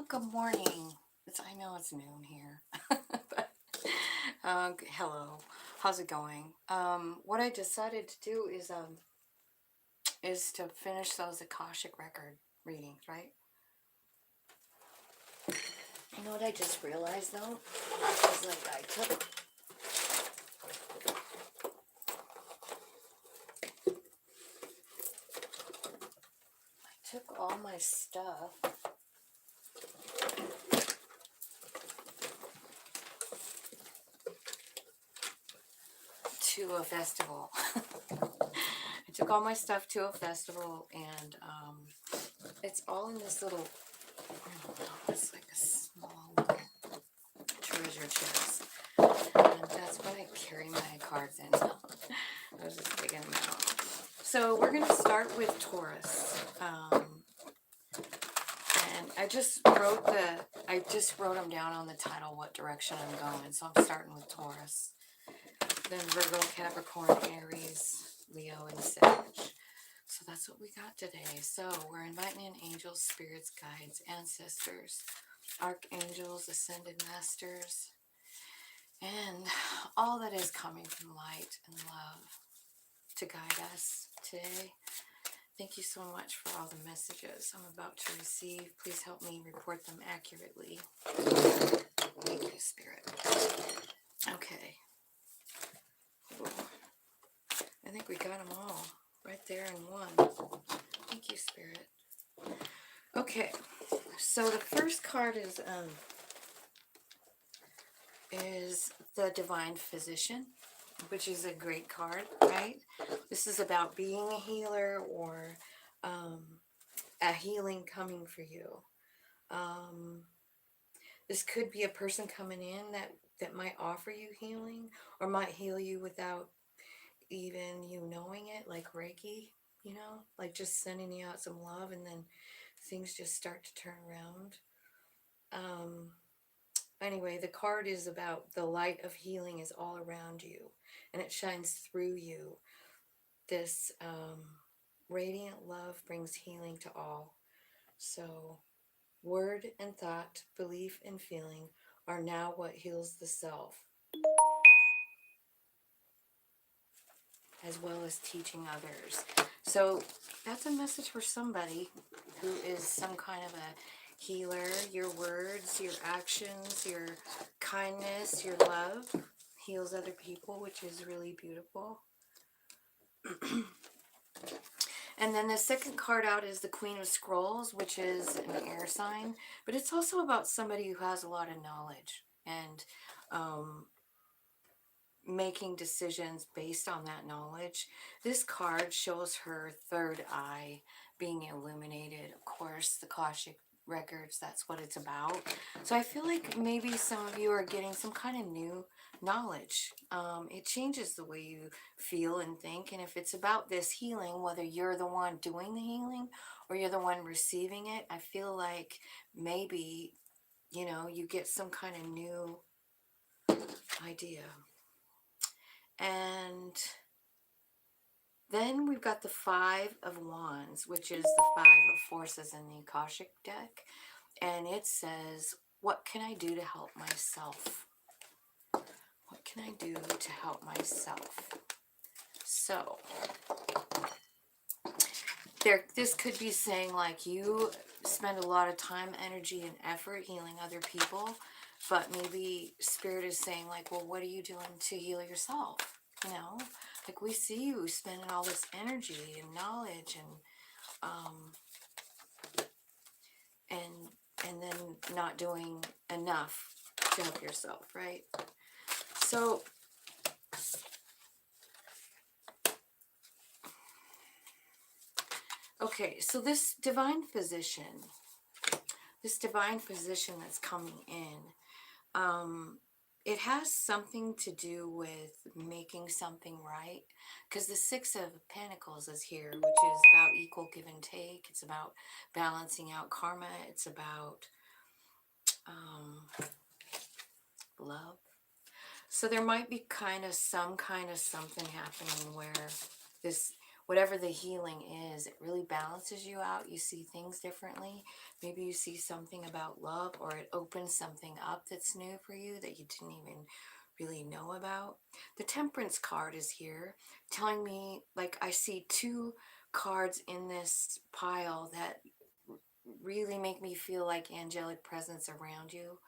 Good morning. I know it's noon here. but, hello. How's it going? What I decided to do is to finish those Akashic record readings, right? You know what I just realized though? Is like I took all my stuff to a festival. I took all my stuff to a festival, and it's all in this little, I don't know, it's like a small treasure chest. And that's what I carry my cards in. I was just digging them out. So we're going to start with Taurus. And I just wrote them down on the title, what direction I'm going. So I'm starting with Taurus. Then Virgo, Capricorn, Aries, Leo, and Sag. So that's what we got today. So we're inviting in angels, spirits, guides, ancestors, archangels, ascended masters, and all that is coming from light and love to guide us today. Thank you so much for all the messages I'm about to receive. Please help me report them accurately. Thank you, Spirit. Okay. Ooh. I think we got them all right there in one. Thank you, Spirit. Okay. So the first card is the Divine Physician, which is a great card, right? This is about being a healer, or a healing coming for you. This could be a person coming in that might offer you healing, or might heal you without even you knowing it, like Reiki, like just sending you out some love, and then things just start to turn around. Anyway, the card is about the light of healing is all around you, and it shines through you. This radiant love brings healing to all. So word and thought, belief and feeling are now what heals the self, as well as teaching others. So that's a message for somebody who is some kind of a healer. Your words, your actions, your kindness, your love heals other people, which is really beautiful. And then the second card out is the Queen of Scrolls, which is an air sign, but it's also about somebody who has a lot of knowledge and making decisions based on that knowledge. This card shows her third eye being illuminated. Of course, the Akashic records, that's what it's about. So I feel like maybe some of you are getting some kind of new knowledge. It changes the way you feel and think. And if it's about this healing, whether you're the one doing the healing or you're the one receiving it, I feel like maybe, you get some kind of new idea. And then we've got the Five of Wands, which is the Five of Forces in the Akashic deck. And it says, what can I do to help myself? What can I do to help myself? So, this could be saying like you spend a lot of time, energy, and effort healing other people, but maybe Spirit is saying like, well, what are you doing to heal yourself? Like we see you spending all this energy and knowledge and then not doing enough to help yourself, right? So okay, so this divine physician that's coming in, it has something to do with making something right, because the Six of Pentacles is here, which is about equal give and take. It's about balancing out karma. It's about love. So there might be some kind of something happening where whatever the healing is, it really balances you out. You see things differently. Maybe you see something about love, or it opens something up that's new for you that you didn't even really know about. The Temperance card is here telling me, like, I see two cards in this pile that really make me feel like angelic presence around you.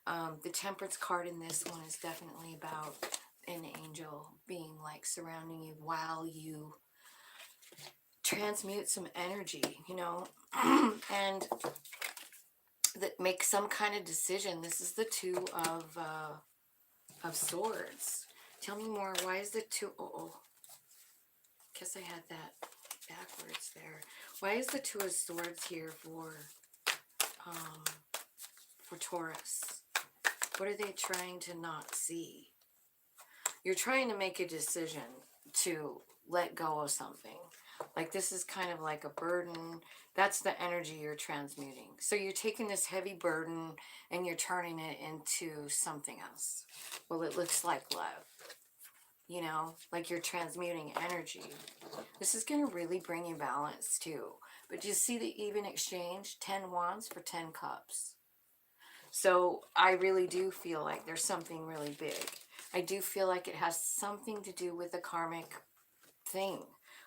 The Temperance card in this one is definitely about an angel being like surrounding you while you transmute some energy, you know, and that make some kind of decision. This is the Two of Swords. Tell me more. Why is the two? Oh, guess I had that backwards there. Why is the Two of Swords here for Taurus? What are they trying to not see? You're trying to make a decision to let go of something. Like, this is kind of like a burden. That's the energy you're transmuting. So you're taking this heavy burden and you're turning it into something else. Well, it looks like love. You know, like you're transmuting energy. This is going to really bring you balance too. But do you see the even exchange? 10 wands for 10 cups. So I really do feel like there's something really big. I do feel like it has something to do with a karmic thing.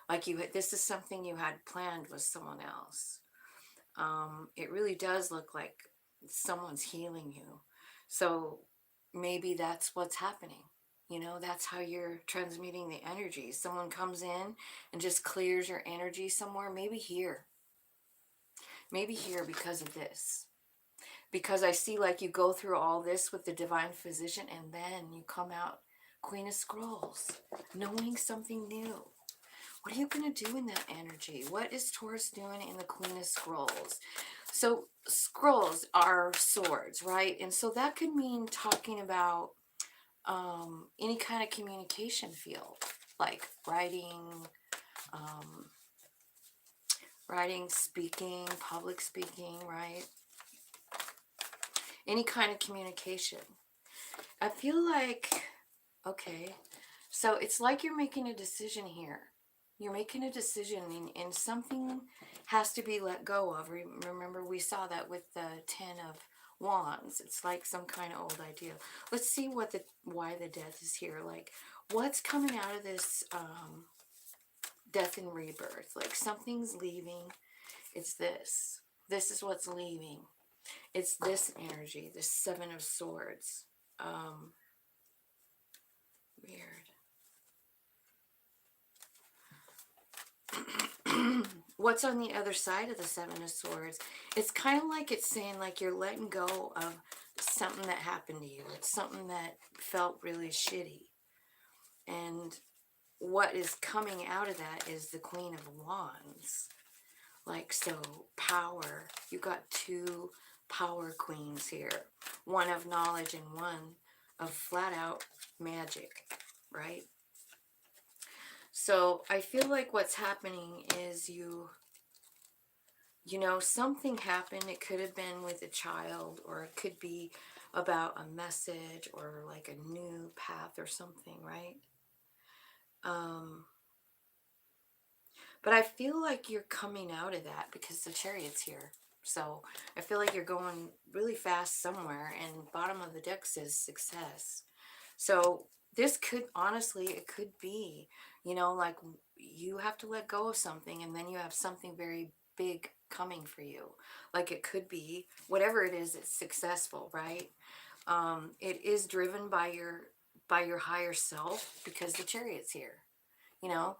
Like this is something you had planned with someone else. It really does look like someone's healing you. So maybe that's what's happening. You know, that's how you're transmuting the energy. Someone comes in and just clears your energy somewhere. Maybe here. Maybe here because of this. Because I see like you go through all this with the divine physician and then you come out Queen of Scrolls, knowing something new. What are you going to do in that energy? What is Taurus doing in the Queen of Scrolls? So scrolls are swords, right? And so that could mean talking about any kind of communication field, like writing, speaking, public speaking, right? Any kind of communication. I feel like, okay, so it's like you're making a decision here. You're making a decision and something has to be let go of. Remember, we saw that with the 10 of Wands. It's like some kind of old idea. Let's see why the death is here. Like, what's coming out of this death and rebirth? Like, something's leaving. It's this. This is what's leaving. It's this energy, this Seven of Swords. Weird. What's on the other side of the Seven of Swords? It's kind of like it's saying like you're letting go of something that happened to you. It's something that felt really shitty. And what is coming out of that is the Queen of Wands. Like, so power. You got two power queens here. One of knowledge and one of flat out magic, right? So I feel like what's happening is you know, something happened. It could have been with a child, or it could be about a message or like a new path or something, right? But I feel like you're coming out of that because the Chariot's here. So I feel like you're going really fast somewhere, and bottom of the deck says success. So this could, honestly, it could be, you know, like you have to let go of something and then you have something very big coming for you. Like it could be, whatever it is, it's successful, right? It is driven by your higher self because the Chariot's here, you know.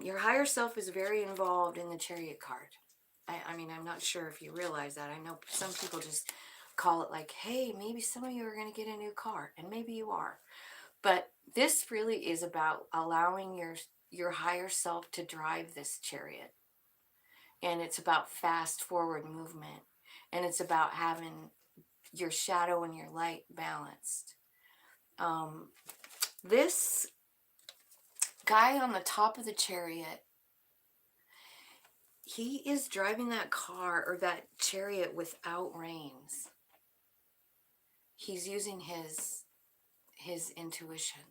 Your higher self is very involved in the Chariot card. I mean, I'm not sure if you realize that. I know some people just call it like, hey, maybe some of you are going to get a new car, and maybe you are. But this really is about allowing your higher self to drive this chariot. And it's about fast forward movement. And it's about having your shadow and your light balanced. This guy on the top of the chariot, he is driving that car or that chariot without reins. He's using his intuition.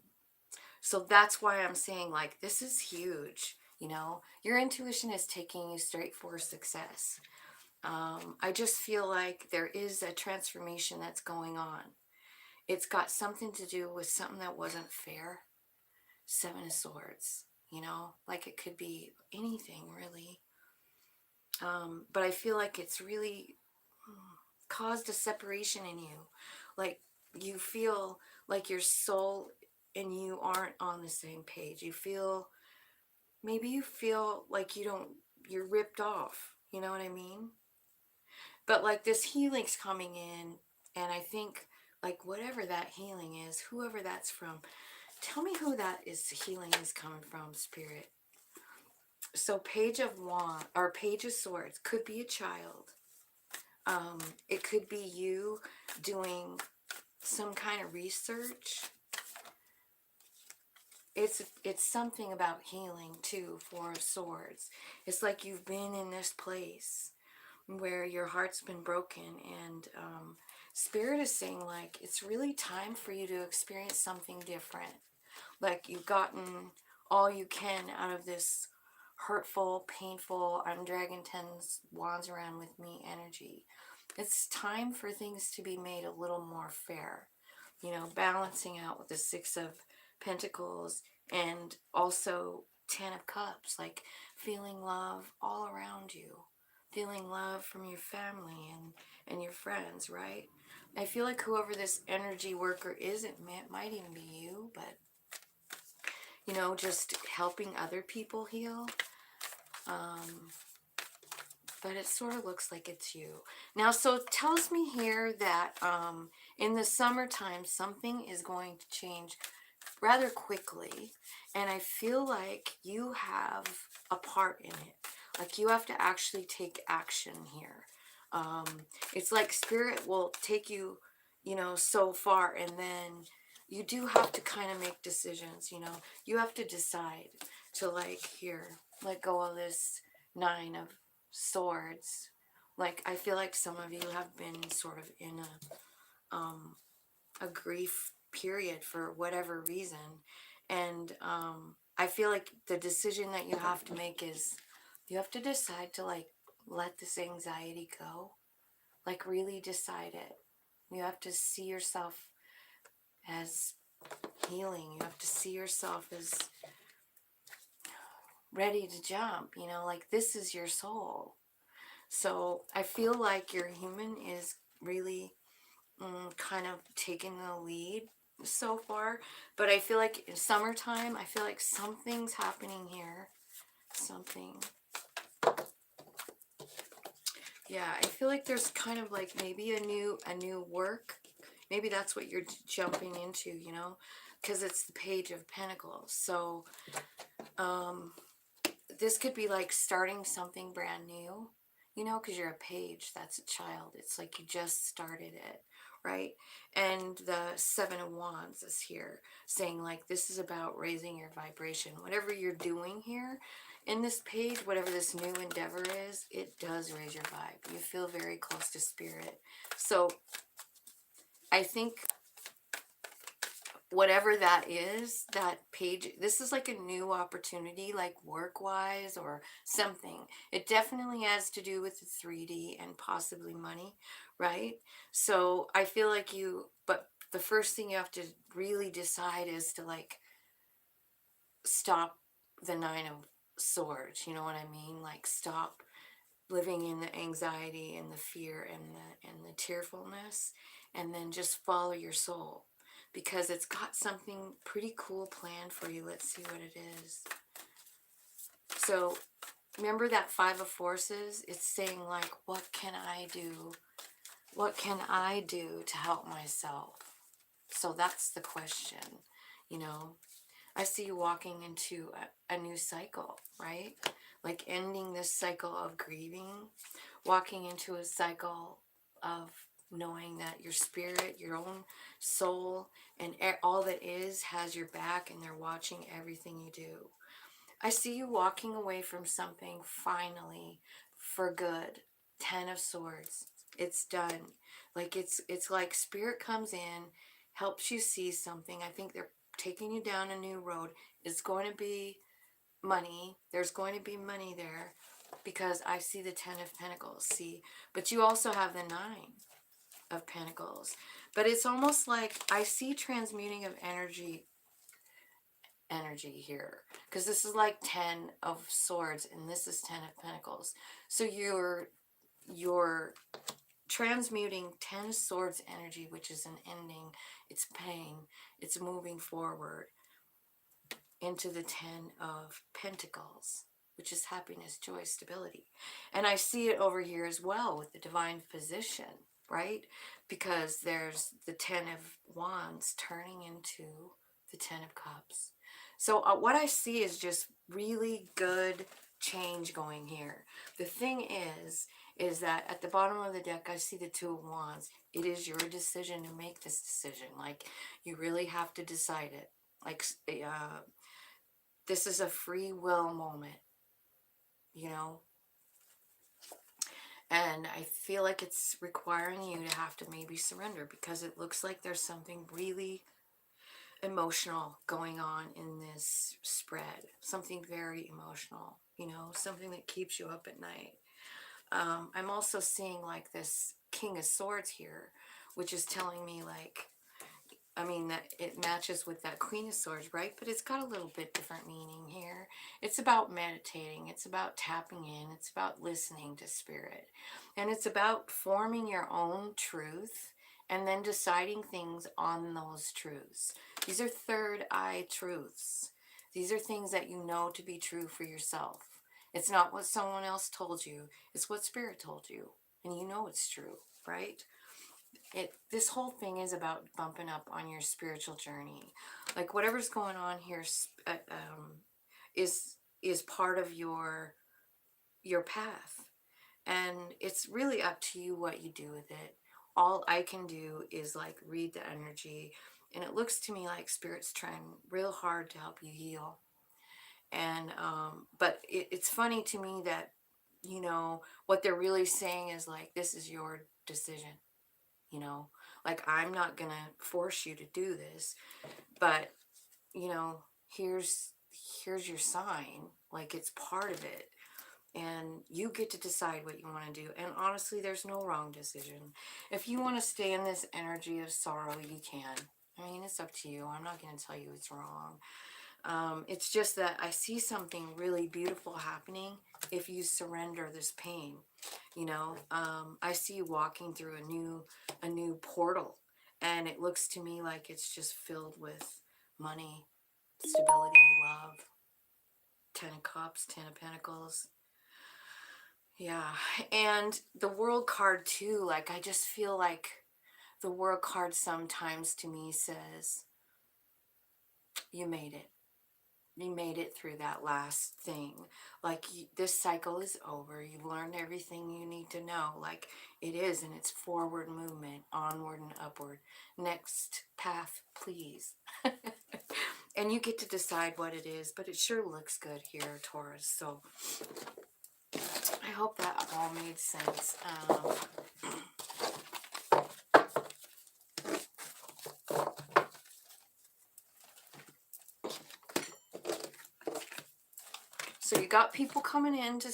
So that's why I'm saying, like, this is huge. You know, your intuition is taking you straight for success. I just feel like there is a transformation that's going on. It's got something to do with something that wasn't fair. Seven of Swords, you know, like it could be anything really. But I feel like it's really caused a separation in you. Like you feel like your soul and you aren't on the same page. Maybe you feel like you're ripped off. You know what I mean? But like this healing's coming in, and I think like whatever that healing is, whoever that's from, tell me who that is healing is coming from, Spirit. So Page of Wands or Page of Swords could be a child. It could be you doing some kind of research. It's something about healing too for swords. It's like you've been in this place where your heart's been broken, and Spirit is saying like it's really time for you to experience something different. Like you've gotten all you can out of this hurtful, painful, I'm dragging 10 wands around with me energy. It's time for things to be made a little more fair. You know, balancing out with the Six of Pentacles and also 10 of Cups, like feeling love all around you, feeling love from your family and your friends, right? I feel like whoever this energy worker is, it might even be you, but you know, just helping other people heal. But it sort of looks like it's you. Now, so it tells me here that in the summertime, something is going to change rather quickly. And I feel like you have a part in it. Like you have to actually take action here. It's like Spirit will take you, you know, so far, and then you do have to kind of make decisions, you know. You have to decide to like, here, let go of this Nine of Swords. Like I feel like some of you have been sort of in a grief period for whatever reason, and I feel like the decision that you have to make is you have to decide to like let this anxiety go, like really decide it. You have to see yourself as healing. You have to see yourself as ready to jump, you know, like this is your soul. So I feel like your human is really kind of taking the lead so far. But I feel like in summertime, I feel like something's happening here. Something. Yeah, I feel like there's kind of like maybe a new work. Maybe that's what you're jumping into, you know, because it's the Page of Pentacles. So this could be like starting something brand new, you know, because you're a page, that's a child. It's like you just started it, right? And the Seven of Wands is here saying like this is about raising your vibration. Whatever you're doing here in this page, whatever this new endeavor is, it does raise your vibe. You feel very close to Spirit. So I think whatever that is, that page, this is like a new opportunity, like work-wise or something. It definitely has to do with the 3D and possibly money, right? So I feel like but the first thing you have to really decide is to like stop the Nine of Swords, you know what I mean? Like stop living in the anxiety and the fear and the tearfulness, and then just follow your soul, because it's got something pretty cool planned for you. Let's see what it is. So remember that Five of Forces? It's saying like, what can I do? What can I do to help myself? So that's the question, you know. I see you walking into a new cycle, right? Like ending this cycle of grieving, walking into a cycle of knowing that your spirit, your own soul, and all that is has your back, and they're watching everything you do. I see you walking away from something finally for good. 10 of Swords. It's done. Like it's like Spirit comes in, helps you see something. I think they're taking you down a new road. It's going to be money. There's going to be money there because I see the 10 of Pentacles, see? But you also have the 9 of Pentacles. But it's almost like I see transmuting of energy here, because this is like 10 of Swords and this is 10 of Pentacles. So you're transmuting 10 Swords energy, which is an ending, it's pain, it's moving forward, into the 10 of Pentacles, which is happiness, joy, stability. And I see it over here as well with the divine physician, right? Because there's the 10 of Wands turning into the 10 of Cups. So what I see is just really good change going here. The thing is that at the bottom of the deck, I see the 2 of Wands. It is your decision to make this decision. Like, you really have to decide it. Like, this is a free will moment, you know? And I feel like it's requiring you to have to maybe surrender, because it looks like there's something really emotional going on in this spread. Something very emotional, you know, something that keeps you up at night. I'm also seeing like this King of Swords here, which is telling me like, I mean, that it matches with that Queen of Swords, right? But it's got a little bit different meaning here. It's about meditating. It's about tapping in. It's about listening to spirit. And it's about forming your own truth and then deciding things on those truths. These are third eye truths. These are things that you know to be true for yourself. It's not what someone else told you. It's what spirit told you. And you know it's true, right? This whole thing is about bumping up on your spiritual journey. Like, whatever's going on here is part of your path, and it's really up to you what you do with it. All I can do is like read the energy, and it looks to me like spirit's trying real hard to help you heal. And but it's funny to me that, you know, what they're really saying is like, this is your decision. You know, like, I'm not gonna force you to do this, but, you know, here's your sign. Like, it's part of it, and you get to decide what you want to do. And honestly, there's no wrong decision. If you want to stay in this energy of sorrow, you can. I mean, it's up to you. I'm not going to tell you it's wrong. It's just that I see something really beautiful happening if you surrender this pain. You know, I see you walking through a new portal, and it looks to me like it's just filled with money, stability, love. 10 of Cups, 10 of Pentacles. Yeah, and the World card too. Like, I just feel like the World card sometimes to me says, you made it. You made it through that last thing. Like, this cycle is over. You've learned everything you need to know. Like, it is, and it's forward movement, onward and upward. Next path, please. And you get to decide what it is, but it sure looks good here, Taurus. So I hope that all made sense. So you got people coming in to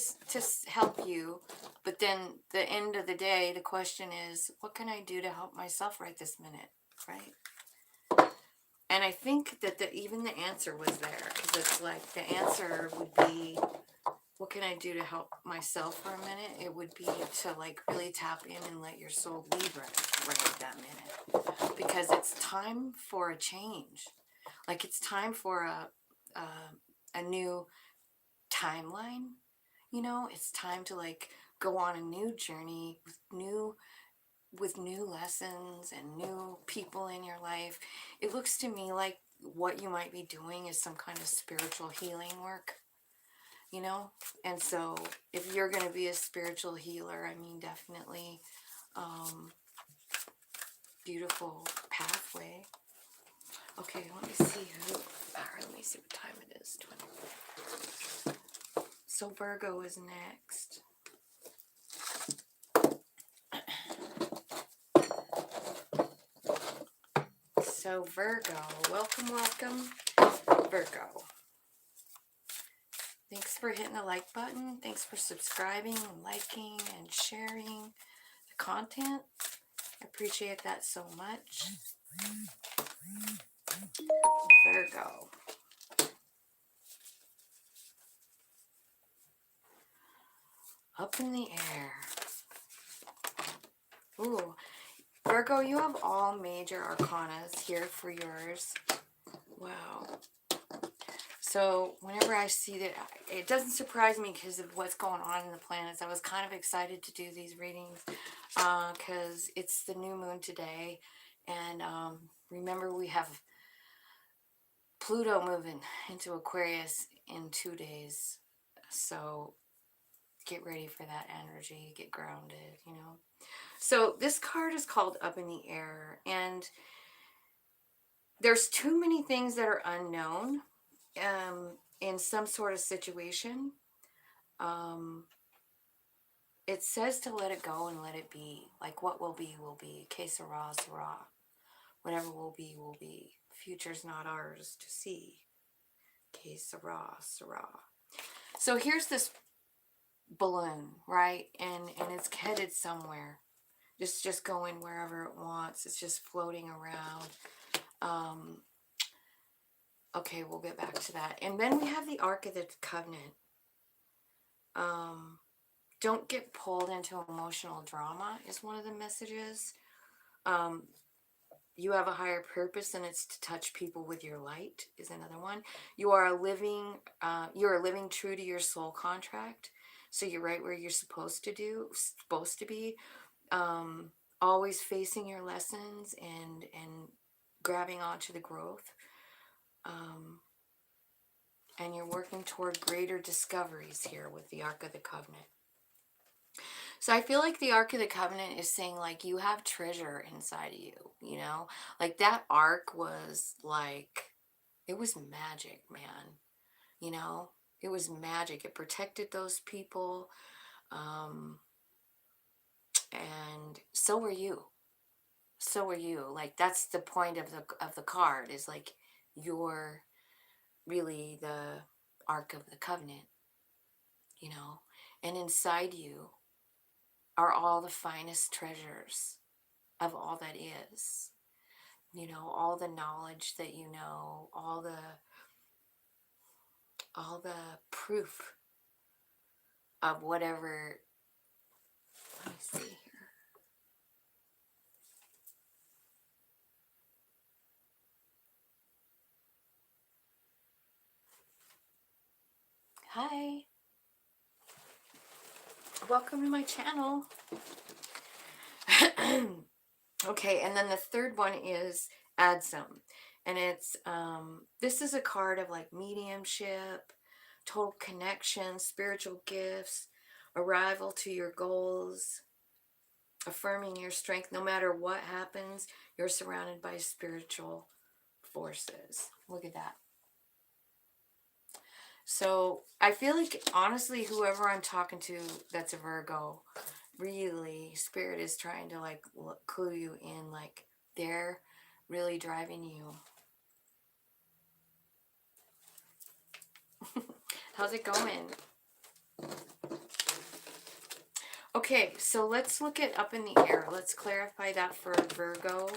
help you, but then the end of the day, the question is, what can I do to help myself right this minute, right? And I think that even the answer was there, because it's like the answer would be, what can I do to help myself for a minute? It would be to like really tap in and let your soul lead right at that minute, because it's time for a change. Like, it's time for a new timeline. You know, it's time to like go on a new journey with new lessons and new people in your life. It looks to me like what you might be doing is some kind of spiritual healing work, you know? And so if you're going to be a spiritual healer, I mean, definitely beautiful pathway. Okay, let me see let me see what time it is. 20. So Virgo is next. So Virgo, welcome, Virgo. Thanks for hitting the like button. Thanks for subscribing and liking and sharing the content. I appreciate that so much. Virgo. Up in the air. Ooh. Virgo, you have all major arcanas here for yours. Wow. So whenever I see that, it doesn't surprise me because of what's going on in the planets. I was kind of excited to do these readings because it's the new moon today. And remember, we have Pluto moving into Aquarius in 2 days. So get ready for that energy, get grounded, you know. So this card is called Up in the Air, and there's too many things that are unknown in some sort of situation. It says to let it go and let it be. Like what will be, will be. Que sera, sera. Whatever will be, will be. Future's not ours to see. Que sera, sera. So here's this balloon, right? And it's headed somewhere. Just going wherever it wants. It's just floating around. Okay, we'll get back to that. And then we have the Ark of the Covenant. Don't get pulled into emotional drama is one of the messages. You have a higher purpose, and it's to touch people with your light is another one. You're living true to your soul contract. So you're right where you're supposed to be. Always facing your lessons and grabbing onto the growth. And you're working toward greater discoveries here with the Ark of the Covenant. So I feel like the Ark of the Covenant is saying, like, you have treasure inside of you, you know? Like, that Ark was, like, it was magic, man. You know? It was magic. It protected those people. And so were you. So were you. Like, that's the point of the card, is, like, you're really the Ark of the Covenant, you know? And inside you are all the finest treasures of all that is. You know, all the knowledge that you know, all the proof of whatever. Let me see here. Hi. Welcome to my channel. Okay, and then the third one is add some. And it's, this is a card of like mediumship, total connection, spiritual gifts, arrival to your goals, affirming your strength. No matter what happens, you're surrounded by spiritual forces. Look at that. So I feel like, honestly, whoever I'm talking to that's a Virgo, really, Spirit is trying to like clue you in, like they're really driving you. How's it going? Okay, so let's look at Up in the Air. Let's clarify that for Virgo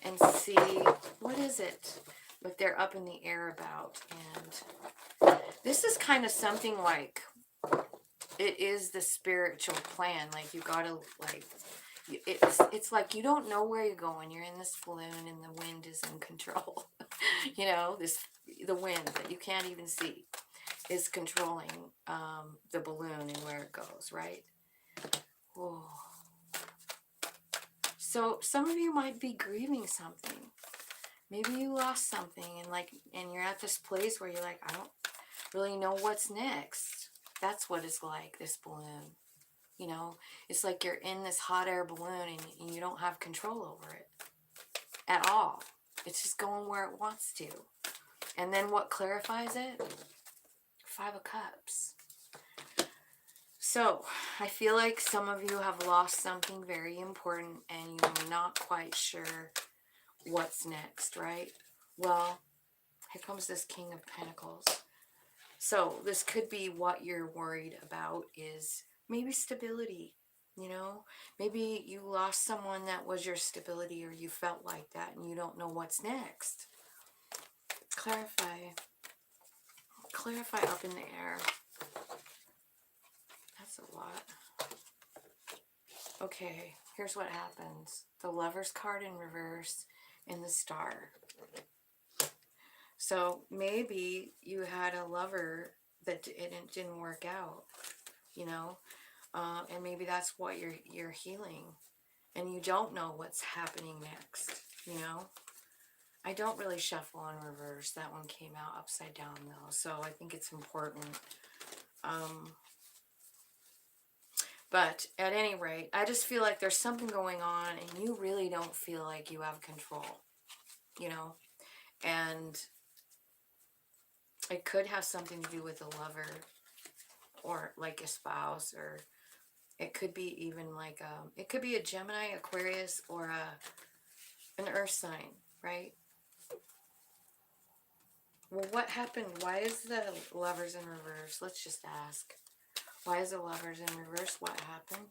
and see what is it that they're up in the air about. And this is kind of something like, it is the spiritual plan. Like, you gotta, like, it's like you don't know where you're going. You're in this balloon and the wind is in control. You know, the wind that you can't even see is controlling the balloon and where it goes, right? Whoa. So some of you might be grieving something. Maybe you lost something, and you're at this place where you're like, I don't really know what's next. That's what it's like, this balloon. You know, it's like you're in this hot air balloon and you don't have control over it at all. It's just going where it wants to. And then what clarifies it? 5 of Cups. So I feel like some of you have lost something very important and you're not quite sure what's next, right? Well, here comes this King of Pentacles. So this could be what you're worried about is maybe stability, you know? Maybe you lost someone that was your stability, or you felt like that and you don't know what's next. Clarify. Clarify up in the air. That's a lot. Okay, here's what happens. The Lover's card in reverse and the Star. So maybe you had a lover that it didn't work out, you know? And maybe that's what you're healing. And you don't know what's happening next, you know? I don't really shuffle in reverse. That one came out upside down, though. So I think it's important. But at any rate, I just feel like there's something going on and you really don't feel like you have control, you know? And it could have something to do with a lover or like a spouse, or it could be even like it could be a Gemini, Aquarius, or an earth sign, right? Well, what happened? Why is the Lovers in reverse? Let's just ask. Why is the Lovers in reverse? What happened?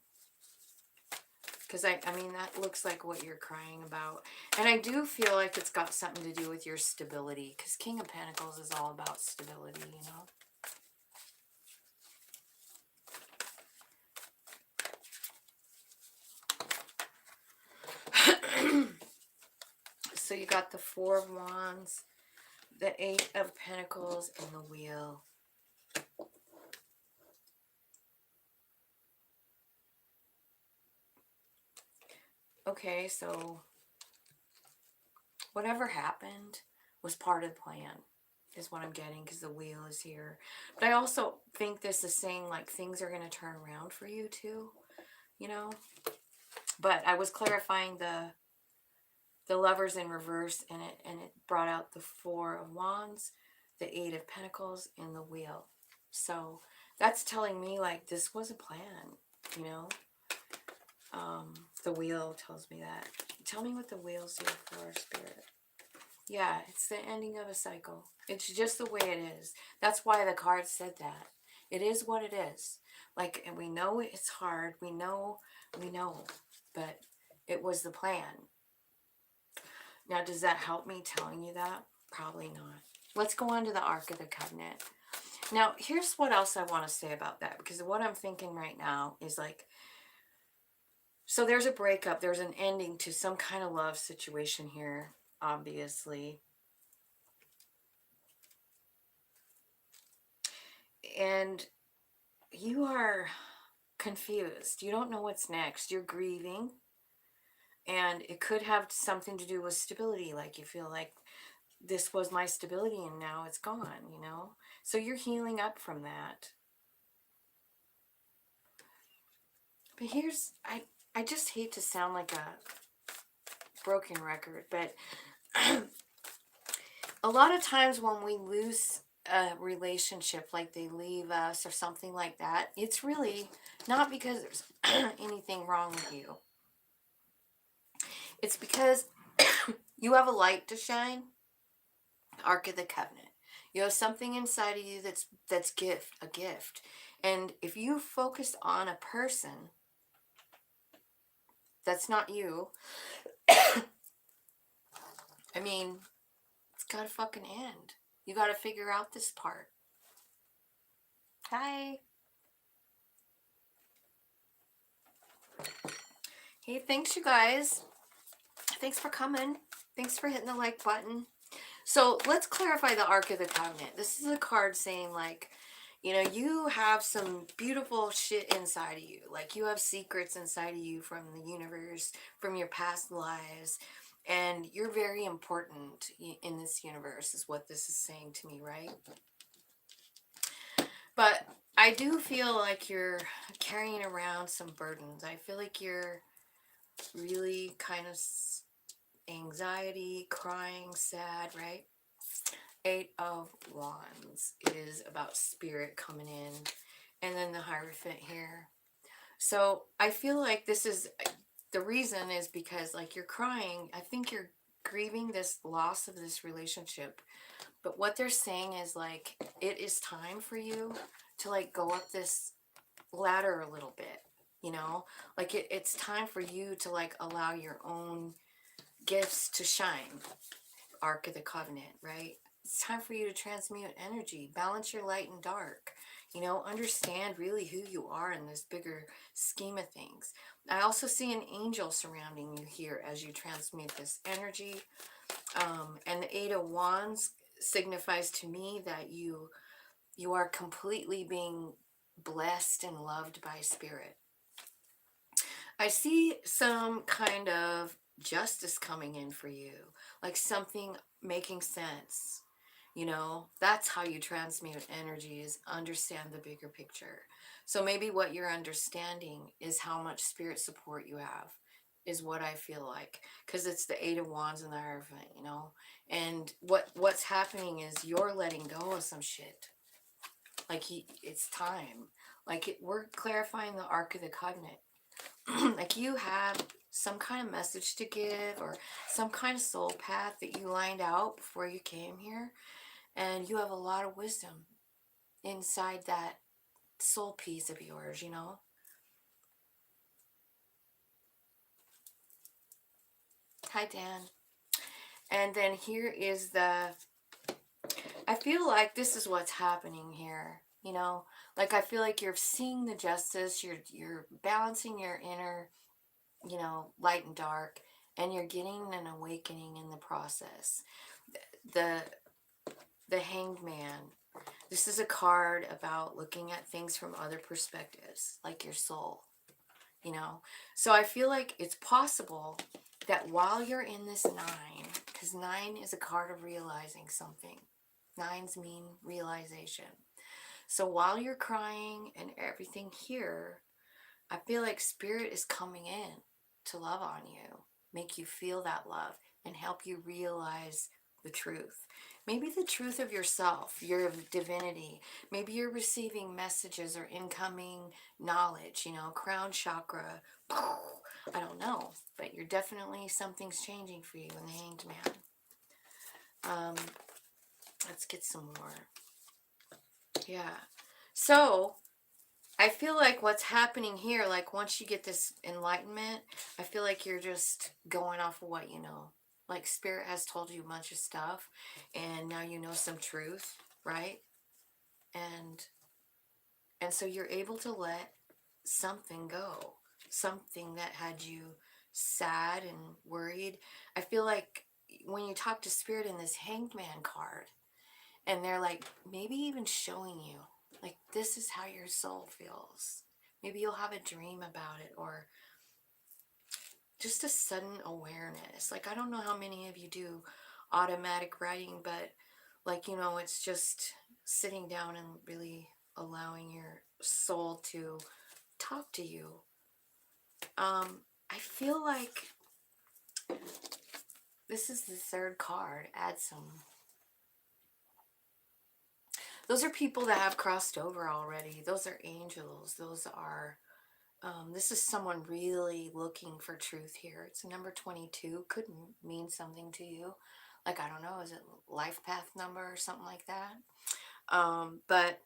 Because, I mean, that looks like what you're crying about. And I do feel like it's got something to do with your stability. Because King of Pentacles is all about stability, you know? So you got the Four of Wands, the Eight of Pentacles, and the Wheel. Okay, so whatever happened was part of the plan, is what I'm getting, because the Wheel is here. But I also think this is saying, like, things are going to turn around for you, too, you know? But I was clarifying the Lovers in reverse, and it brought out the Four of Wands, the Eight of Pentacles, and the Wheel. So that's telling me, like, this was a plan, you know? The Wheel tells me that. Tell me what the Wheel's here for, Spirit. Yeah, it's the ending of a cycle. It's just the way it is. That's why the card said that. It is what it is. Like, and we know it's hard. We know, but it was the plan. Now, does that help me telling you that? Probably not. Let's go on to the Ark of the Covenant. Now, here's what else I want to say about that, because what I'm thinking right now is like, so there's a breakup, there's an ending to some kind of love situation here, obviously. And you are confused. You don't know what's next. You're grieving. And it could have something to do with stability. Like, you feel like this was my stability and now it's gone, you know? So you're healing up from that. But here's, I just hate to sound like a broken record, but a lot of times when we lose a relationship, like they leave us or something like that, it's really not because there's anything wrong with you. It's because you have a light to shine. Ark of the Covenant. You have something inside of you that's a gift. And if you focus on a person that's not you, I mean, it's gotta fucking end. You gotta figure out this part. Hi. Hey, thanks you guys. Thanks for coming. Thanks for hitting the like button. So let's clarify the Ark of the Covenant. This is a card saying, like, you know, you have some beautiful shit inside of you. Like, you have secrets inside of you from the universe, from your past lives. And you're very important in this universe, is what this is saying to me, right? But I do feel like you're carrying around some burdens. I feel like you're really kind of anxiety, crying, sad, right? Eight of Wands is about spirit coming in. And then the Hierophant here. So I feel like this is, the reason is because, like, you're crying. I think you're grieving this loss of this relationship. But what they're saying is like, it is time for you to like go up this ladder a little bit, you know, like it's time for you to like allow your own gifts to shine. Ark of the Covenant, right? It's time for you to transmute energy, balance your light and dark, you know, understand really who you are in this bigger scheme of things. I also see an angel surrounding you here as you transmute this energy. And the Eight of Wands signifies to me that you are completely being blessed and loved by spirit. I see some kind of justice coming in for you, like something making sense. You know, that's how you transmute energy, is understand the bigger picture. So maybe what you're understanding is how much spirit support you have, is what I feel like, because it's the Eight of Wands and the Hierophant, you know. And what's happening is you're letting go of some shit. Like it's time. Like we're clarifying the Ark of the Covenant. Like you have some kind of message to give, or some kind of soul path that you lined out before you came here, and you have a lot of wisdom inside that soul piece of yours, you know. Hi, Dan. And then here is I feel like this is what's happening here, you know. Like I feel like you're seeing the justice, you're balancing your inner, you know, light and dark, and you're getting an awakening in the process. The the Hanged Man. This is a card about looking at things from other perspectives, like your soul, you know. So I feel like it's possible that while you're in this nine, because nine is a card of realizing something. Nines mean realization. So while you're crying and everything here, I feel like spirit is coming in to love on you, make you feel that love, and help you realize the truth. Maybe the truth of yourself, your divinity. Maybe you're receiving messages or incoming knowledge, you know, crown chakra. I don't know, but you're definitely, something's changing for you in the Hanged Man. Let's get some more. Yeah. So I feel like what's happening here, like once you get this enlightenment, I feel like you're just going off of what you know. Like spirit has told you a bunch of stuff, and now you know some truth, right? And so you're able to let something go, something that had you sad and worried. I feel like when you talk to spirit in this Hanged Man card, and they're like maybe even showing you like this is how your soul feels, maybe you'll have a dream about it, or just a sudden awareness. Like I don't know how many of you do automatic writing, but like, you know, it's just sitting down and really allowing your soul to talk to you. I feel like this is the third card. Add some. Those are people that have crossed over already. Those are angels. Those are, this is someone really looking for truth here. It's number 22. Could mean something to you. Like, I don't know, is it life path number or something like that? But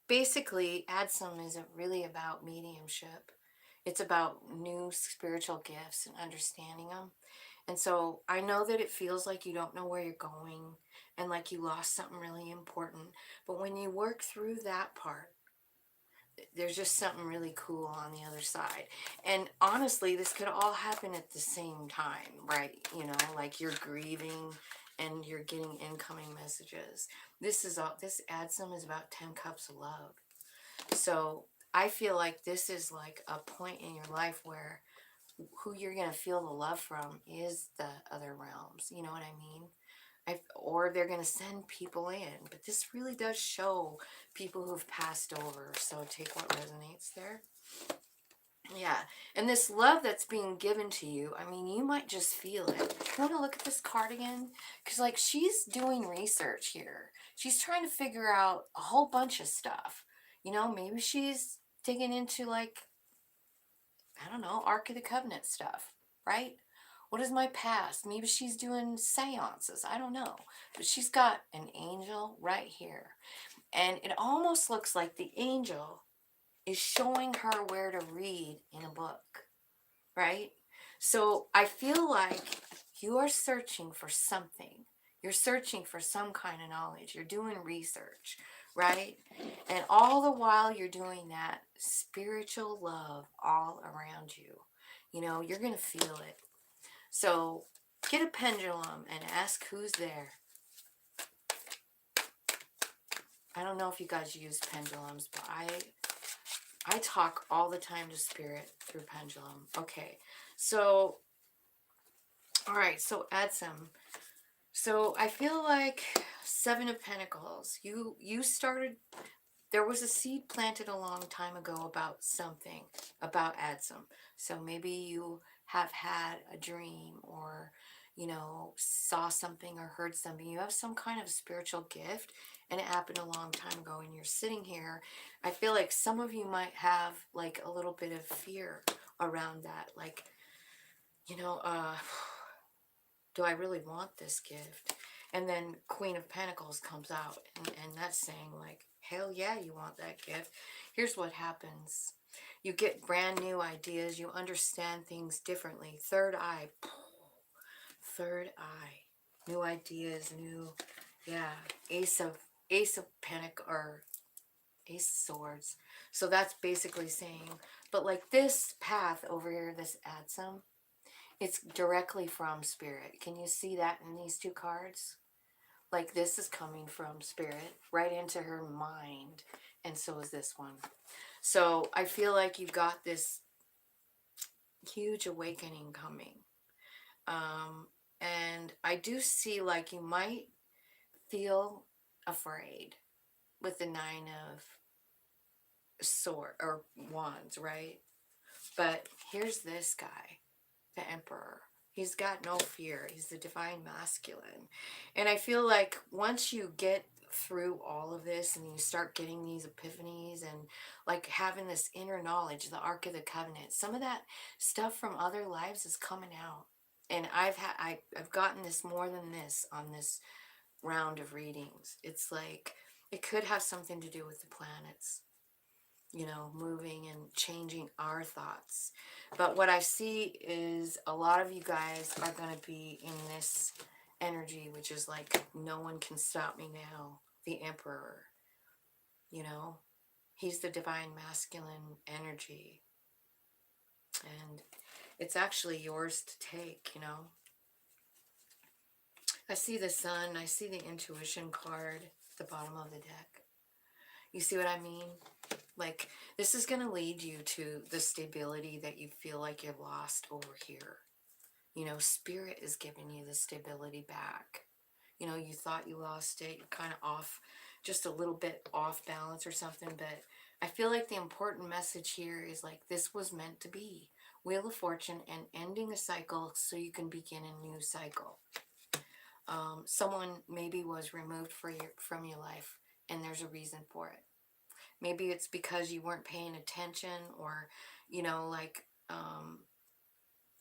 basically, Adsum isn't really about mediumship. It's about new spiritual gifts and understanding them. And so I know that it feels like you don't know where you're going and like you lost something really important. But when you work through that part, there's just something really cool on the other side. And honestly, this could all happen at the same time, right? You know, like you're grieving and you're getting incoming messages. This Adsum is about 10 cups of love. So I feel like this is like a point in your life where who you're going to feel the love from is the other realms. You know what I mean? Or they're going to send people in. But this really does show people who've passed over. So take what resonates there. Yeah. And this love that's being given to you, I mean, you might just feel it. You want to look at this card again? Because, like, she's doing research here. She's trying to figure out a whole bunch of stuff. You know, maybe she's digging into, like, I don't know, Ark of the Covenant stuff, right? What is my past? Maybe she's doing seances. I don't know. But she's got an angel right here. And it almost looks like the angel is showing her where to read in a book, right? So I feel like you are searching for something. You're searching for some kind of knowledge. You're doing research, right? And all the while you're doing that, spiritual love all around you. You know, you're going to feel it. So get a pendulum and ask who's there. I don't know if you guys use pendulums, but I talk all the time to spirit through pendulum. Okay, so, all right, so add some. So I feel like Seven of Pentacles. You started, there was a seed planted a long time ago about something, about Adsum. So maybe you have had a dream or, you know, saw something or heard something. You have some kind of spiritual gift and it happened a long time ago and you're sitting here. I feel like some of you might have like a little bit of fear around that. Like, you know, do I really want this gift? And then Queen of Pentacles comes out and that's saying like, hell yeah, you want that gift. Here's what happens. You get brand new ideas. You understand things differently. Third eye. Third eye. New ideas, new, yeah. Ace of Pentacle or Ace of Swords. So that's basically saying, but like this path over here, this Adsum, it's directly from spirit. Can you see that in these two cards? Like this is coming from spirit right into her mind. And so is this one. So I feel like you've got this huge awakening coming. And I do see like you might feel afraid with the Nine of Swords or Wands, right? But here's this guy, the Emperor. He's got no fear. He's the divine masculine. And I feel like once you get through all of this and you start getting these epiphanies and like having this inner knowledge, the Ark of the Covenant, some of that stuff from other lives is coming out. And I've gotten this more than this on this round of readings. It's like it could have something to do with the planets, you know, moving and changing our thoughts. But what I see is a lot of you guys are going to be in this energy, which is like, no one can stop me now. The Emperor, you know, he's the divine masculine energy. And it's actually yours to take, you know. I see the Sun. I see the Intuition card at the bottom of the deck. You see what I mean? Like, this is going to lead you to the stability that you feel like you've lost over here. You know, spirit is giving you the stability back. You know, you thought you lost it. You're kind of off, just a little bit off balance or something. But I feel like the important message here is like, this was meant to be. Wheel of Fortune and ending a cycle so you can begin a new cycle. Someone maybe was removed from your life and there's a reason for it. Maybe it's because you weren't paying attention or, you know, like,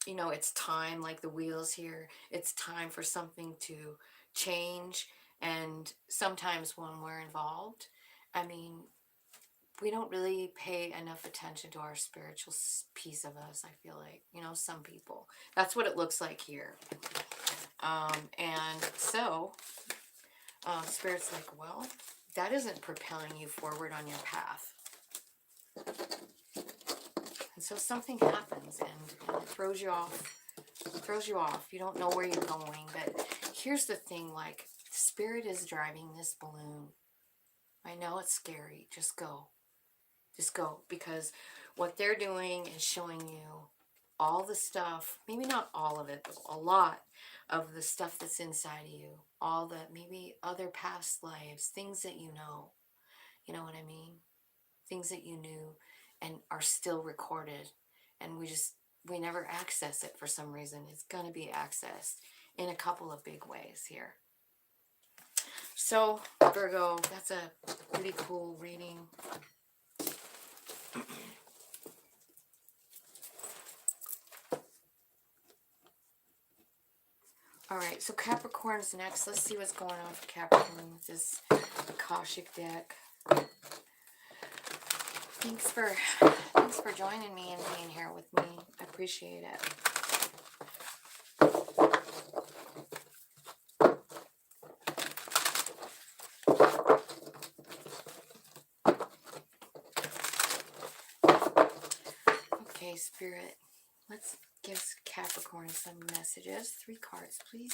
you know, it's time, like the wheels here, it's time for something to change. And sometimes when we're involved, I mean, we don't really pay enough attention to our spiritual piece of us, I feel like, you know, some people. That's what it looks like here. And so, Spirit's like, well, that isn't propelling you forward on your path. And so something happens and it throws you off. You don't know where you're going. But here's the thing, like, Spirit is driving this balloon. I know it's scary. Just go. Just go. Because what they're doing is showing you all the stuff, maybe not all of it, but a lot of the stuff that's inside of you. All the maybe other past lives, things that you know. You know what I mean? Things that you knew and are still recorded. And we never access it for some reason. It's going to be accessed in a couple of big ways here. So, Virgo, that's a pretty cool reading. All right, so Capricorn's next. Let's see what's going on for Capricorn with this Akashic deck. Thanks for joining me and being here with me. I appreciate it. Okay, Spirit. Let's give Capricorn some messages. 3 cards, please.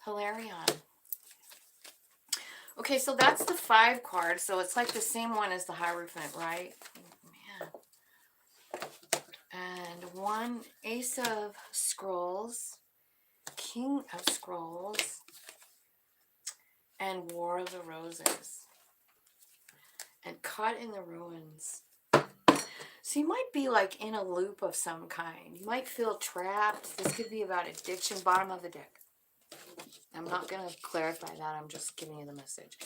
Hilarion. Okay, so that's the 5 card. So it's like the same one as the Hierophant, right? Man. And 1 Ace of Scrolls, King of Scrolls, and War of the Roses. And Caught in the Ruins. So you might be like in a loop of some kind. You might feel trapped. This could be about addiction. Bottom of the deck. I'm not going to clarify that. I'm just giving you the message.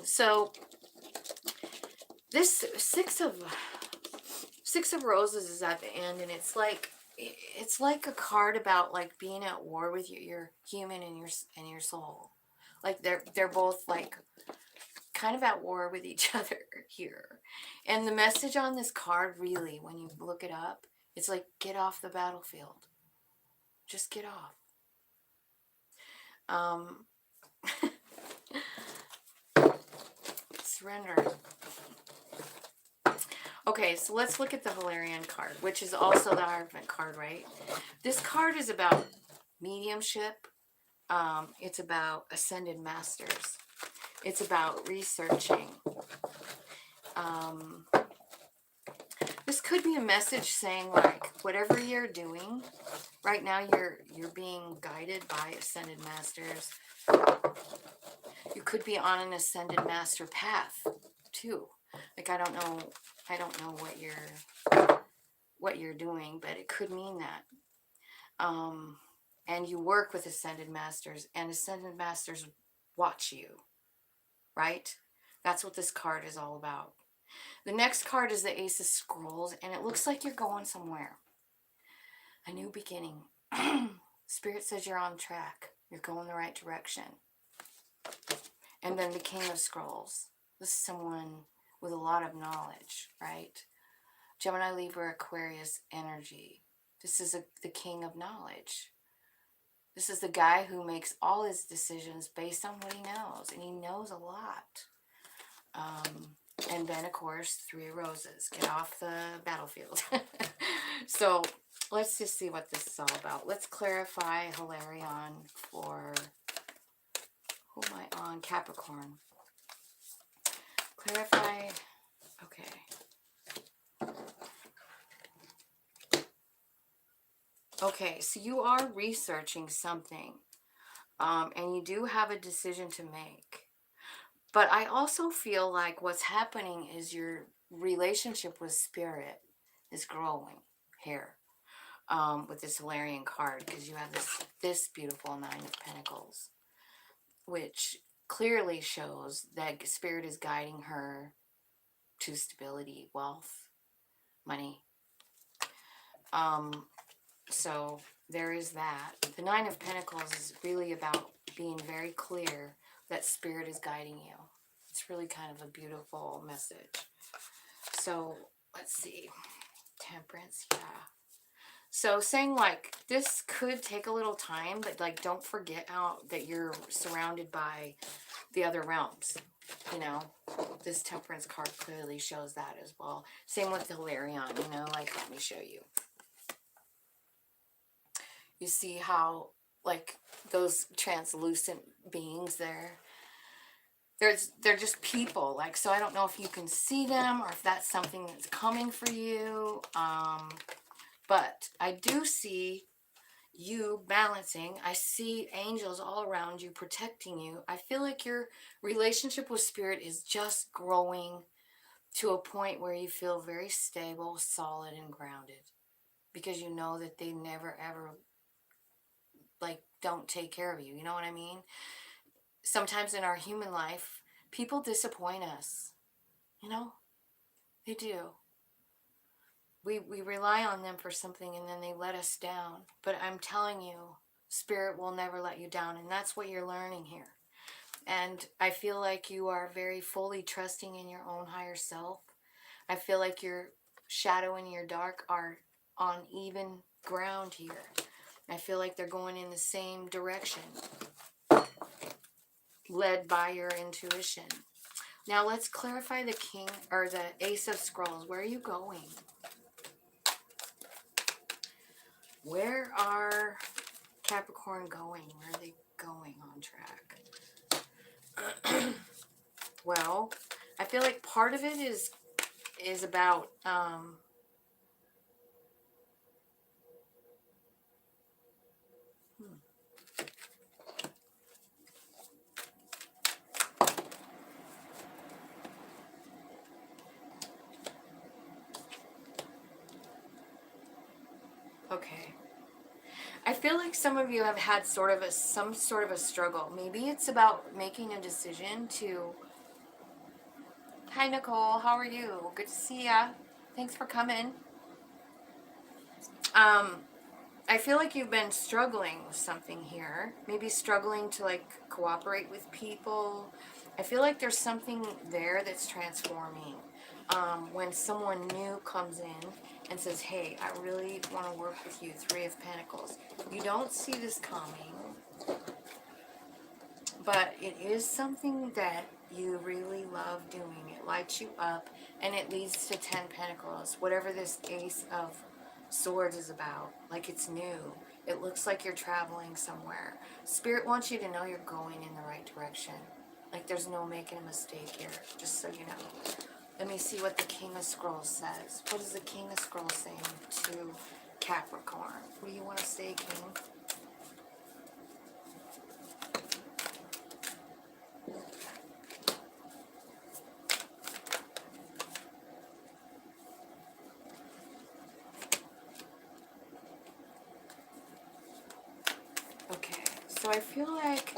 So this Six of Roses is at the end, and it's like a card about like being at war with your human and your soul. Like they're both like kind of at war with each other here. And the message on this card, really, when you look it up, it's like, get off the battlefield. Just get off. Surrender. Okay, so let's look at the Hilarion card, which is also the Hierophant card, right? This card is about mediumship. It's about ascended masters. It's about researching. This could be a message saying, like, whatever you're doing right now, you're being guided by ascended masters. You could be on an ascended master path too. Like, I don't know what you're doing, but it could mean that. And you work with ascended masters, and ascended masters watch you, right? That's what this card is all about. The next card is the Ace of Scrolls, and it looks like you're going somewhere. A new beginning. Spirit says you're on track. You're going the right direction. And then the King of Scrolls. This is someone with a lot of knowledge, right? Gemini, Libra, Aquarius energy. This is the king of knowledge. This is the guy who makes all his decisions based on what he knows, and he knows a lot. And then, of course, 3 Roses. Get off the battlefield. So let's just see what this is all about. Let's clarify Hilarion for, who am I on? Capricorn. Clarify. Okay. Okay, so you are researching something, and you do have a decision to make. But I also feel like what's happening is your relationship with Spirit is growing here, with this Hilarion card, because you have this beautiful 9 of Pentacles, which clearly shows that Spirit is guiding her to stability, wealth, money. So there is that. The 9 of Pentacles is really about being very clear that Spirit is guiding you. It's really kind of a beautiful message. So let's see. Temperance, yeah. So saying like this could take a little time, but like don't forget that you're surrounded by the other realms. You know, this Temperance card clearly shows that as well. Same with the Hilarion, you know, like let me show you. You see how, like, those translucent beings they're just people, like, so I don't know if you can see them or if that's something that's coming for you, but I do see you balancing. I see angels all around you protecting you. I feel like your relationship with Spirit is just growing to a point where you feel very stable, solid, and grounded, because you know that they never ever, like, don't take care of you. You know what I mean? sometimes in our human life, people disappoint us. You know, they do. We rely on them for something and then they let us down. But I'm telling you, Spirit will never let you down. And that's what you're learning here. And I feel like you are very fully trusting in your own higher self. I feel like your shadow and your dark are on even ground here. I feel like they're going in the same direction, led by your intuition. Now let's clarify the king or the ace of scrolls. Where are you going? Where are Capricorn going? Where are they going on track? Well, I feel like part of it is about okay. I feel like some of you have had some sort of a struggle. Maybe it's about making a decision to. Hi Nicole, how are you? Good to see ya. Thanks for coming. I feel like you've been struggling with something here. Maybe struggling to like cooperate with people. I feel like there's something there that's transforming. When someone new comes in and says, hey, I really want to work with you, Three of Pentacles. You don't see this coming, but it is something that you really love doing. It lights you up, and it leads to 10 Pentacles. Whatever this Ace of Swords is about, like it's new. It looks like you're traveling somewhere. Spirit wants you to know you're going in the right direction. Like there's no making a mistake here, just so you know. Let me see what the King of Scrolls says. What is the King of Scrolls saying to Capricorn? What do you want to say, King? Okay, so I feel like,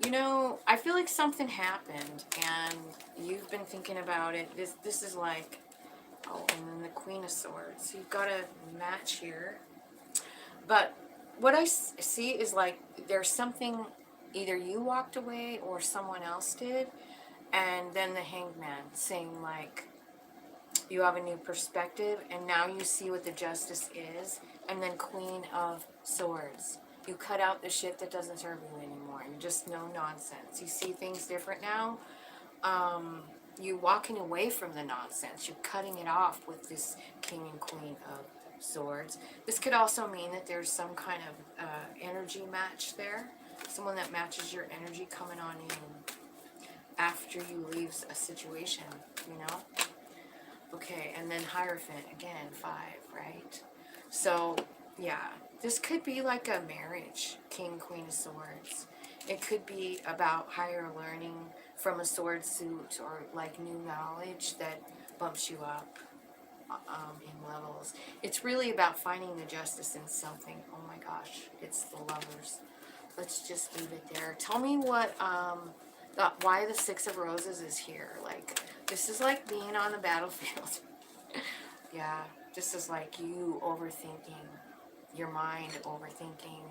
you know, I feel like something happened and you've been thinking about it. This is like, oh, and then the Queen of Swords. So you've got a match here. But what I see is like there's something either you walked away or someone else did. And then the Hanged Man saying like, you have a new perspective and now you see what the justice is. And then Queen of Swords. You cut out the shit that doesn't serve you anymore. You're just no nonsense. You see things different now. You're walking away from the nonsense. You're cutting it off with this King and Queen of Swords. This could also mean that there's some kind of energy match there. Someone that matches your energy coming on in after you leave a situation, you know? Okay, and then Hierophant, again, 5, right? So, yeah, this could be like a marriage, King, Queen of Swords. It could be about higher learning from a sword suit or like new knowledge that bumps you up in levels. It's really about finding the justice in something. Oh my gosh, it's the Lovers. Let's just leave it there. Tell me what, why the Six of Roses is here. Like, this is like being on the battlefield. Yeah, this is like you overthinking, your mind overthinking,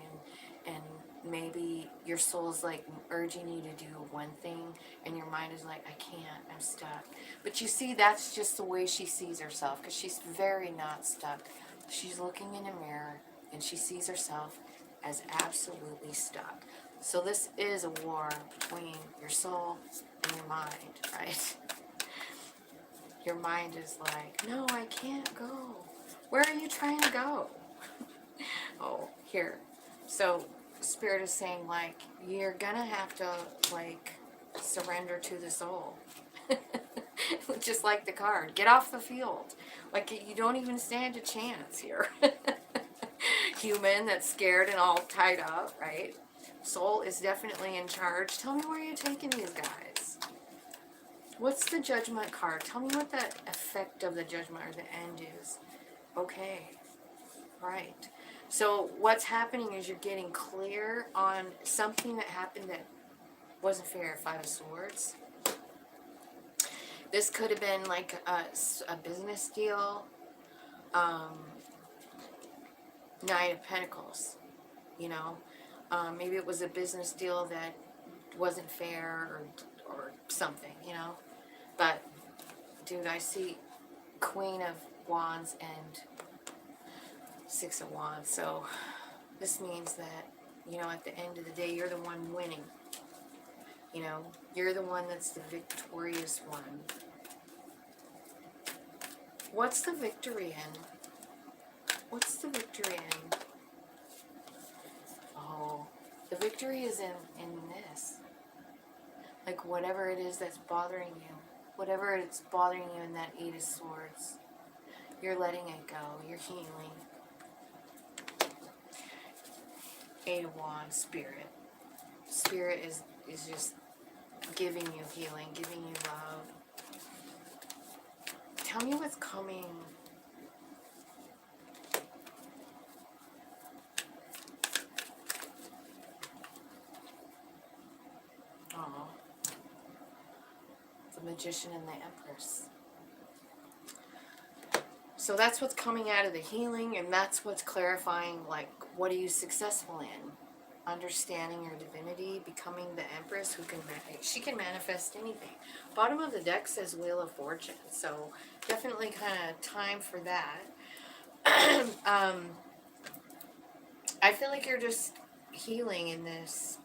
and maybe your soul's like urging you to do one thing and your mind is like, I can't, I'm stuck. But you see, that's just the way she sees herself, because she's very not stuck. She's looking in a mirror and she sees herself as absolutely stuck. So this is a war between your soul and your mind, right? Your mind is like, no, I can't go. Where are you trying to go? Oh, here. So Spirit is saying, like, you're gonna have to, like, surrender to the soul. Just like the card. Get off the field. Like, you don't even stand a chance here. Human that's scared and all tied up, right? Soul is definitely in charge. Tell me where you're taking these guys. What's the Judgment card? Tell me what the effect of the Judgment or the end is. Okay. Right. So what's happening is you're getting clear on something that happened that Wasn't fair. 5 of Swords. This could have been like a business deal. Knight of Pentacles, you know. Maybe it was a business deal that wasn't fair or something, you know. But, dude, I see Queen of Wands and 6 of Wands. So this means that, you know, at the end of the day, you're the one winning. You know, you're the one that's the victorious one. What's the victory in? What's the victory in? Oh, the victory is in this. Like, whatever it is that's bothering you, whatever it's bothering you in that 8 of Swords, you're letting it go. You're healing. 8 of Wands, Spirit. Spirit is just giving you healing, giving you love. Tell me what's coming. Oh, the Magician and the Empress. So that's what's coming out of the healing, and that's what's clarifying, like, what are you successful in? Understanding your divinity, becoming the Empress who can, she can manifest anything. Bottom of the deck says Wheel of Fortune, so definitely kind of time for that. I feel like you're just healing in this.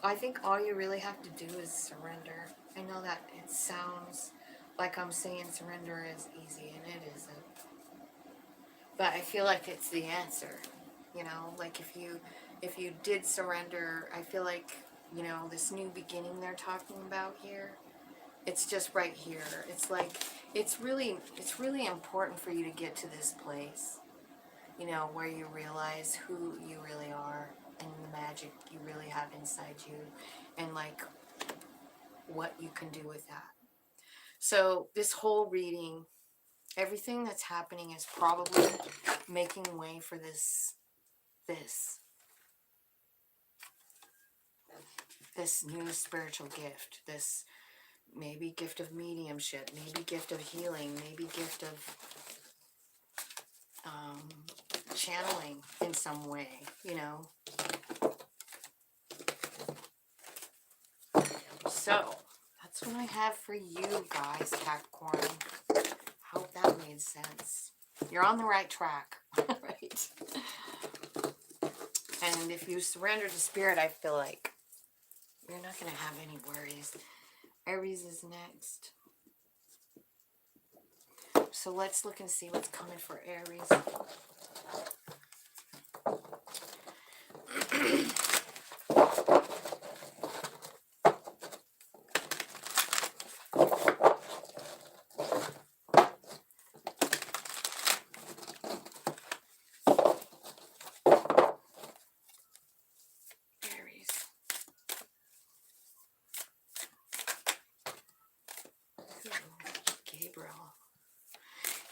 I think all you really have to do is surrender. I know that it sounds like I'm saying surrender is easy, and it isn't. But I feel like it's the answer. You know, like if you did surrender, I feel like, you know, this new beginning they're talking about here, it's just right here. It's like it's really important for you to get to this place, you know, where you realize who you really are and the magic you really have inside you, and like what you can do with that. So this whole reading, everything that's happening is probably making way for this new spiritual gift, this maybe gift of mediumship, maybe gift of healing, maybe gift of channeling in some way, you know. So that's what I have for you guys, Capricorn. Hope that made sense. You're on the right track, right? And if you surrender to Spirit, I feel like you're not going to have any worries. Aries is next. So let's look and see what's coming for Aries.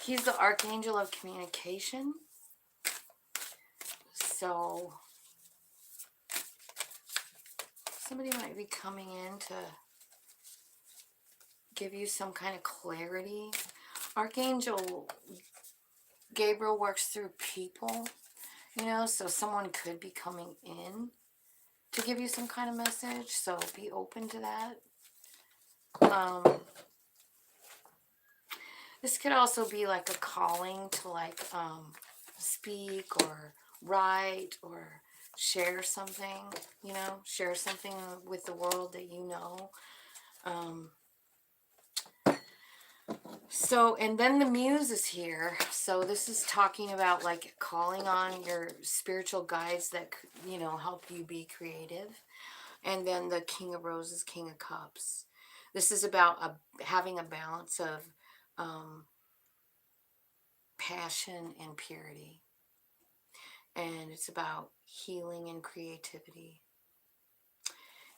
He's the Archangel of Communication. So somebody might be coming in to give you some kind of clarity. Archangel Gabriel works through people, you know, so someone could be coming in to give you some kind of message. So be open to that. This could also be like a calling to like speak or write or share something, you know, share something with the world that you know. So, and then the Muse is here. So this is talking about like calling on your spiritual guides that, you know, help you be creative. And then the King of Roses, King of Cups. This is about having a balance of passion and purity. And it's about healing and creativity.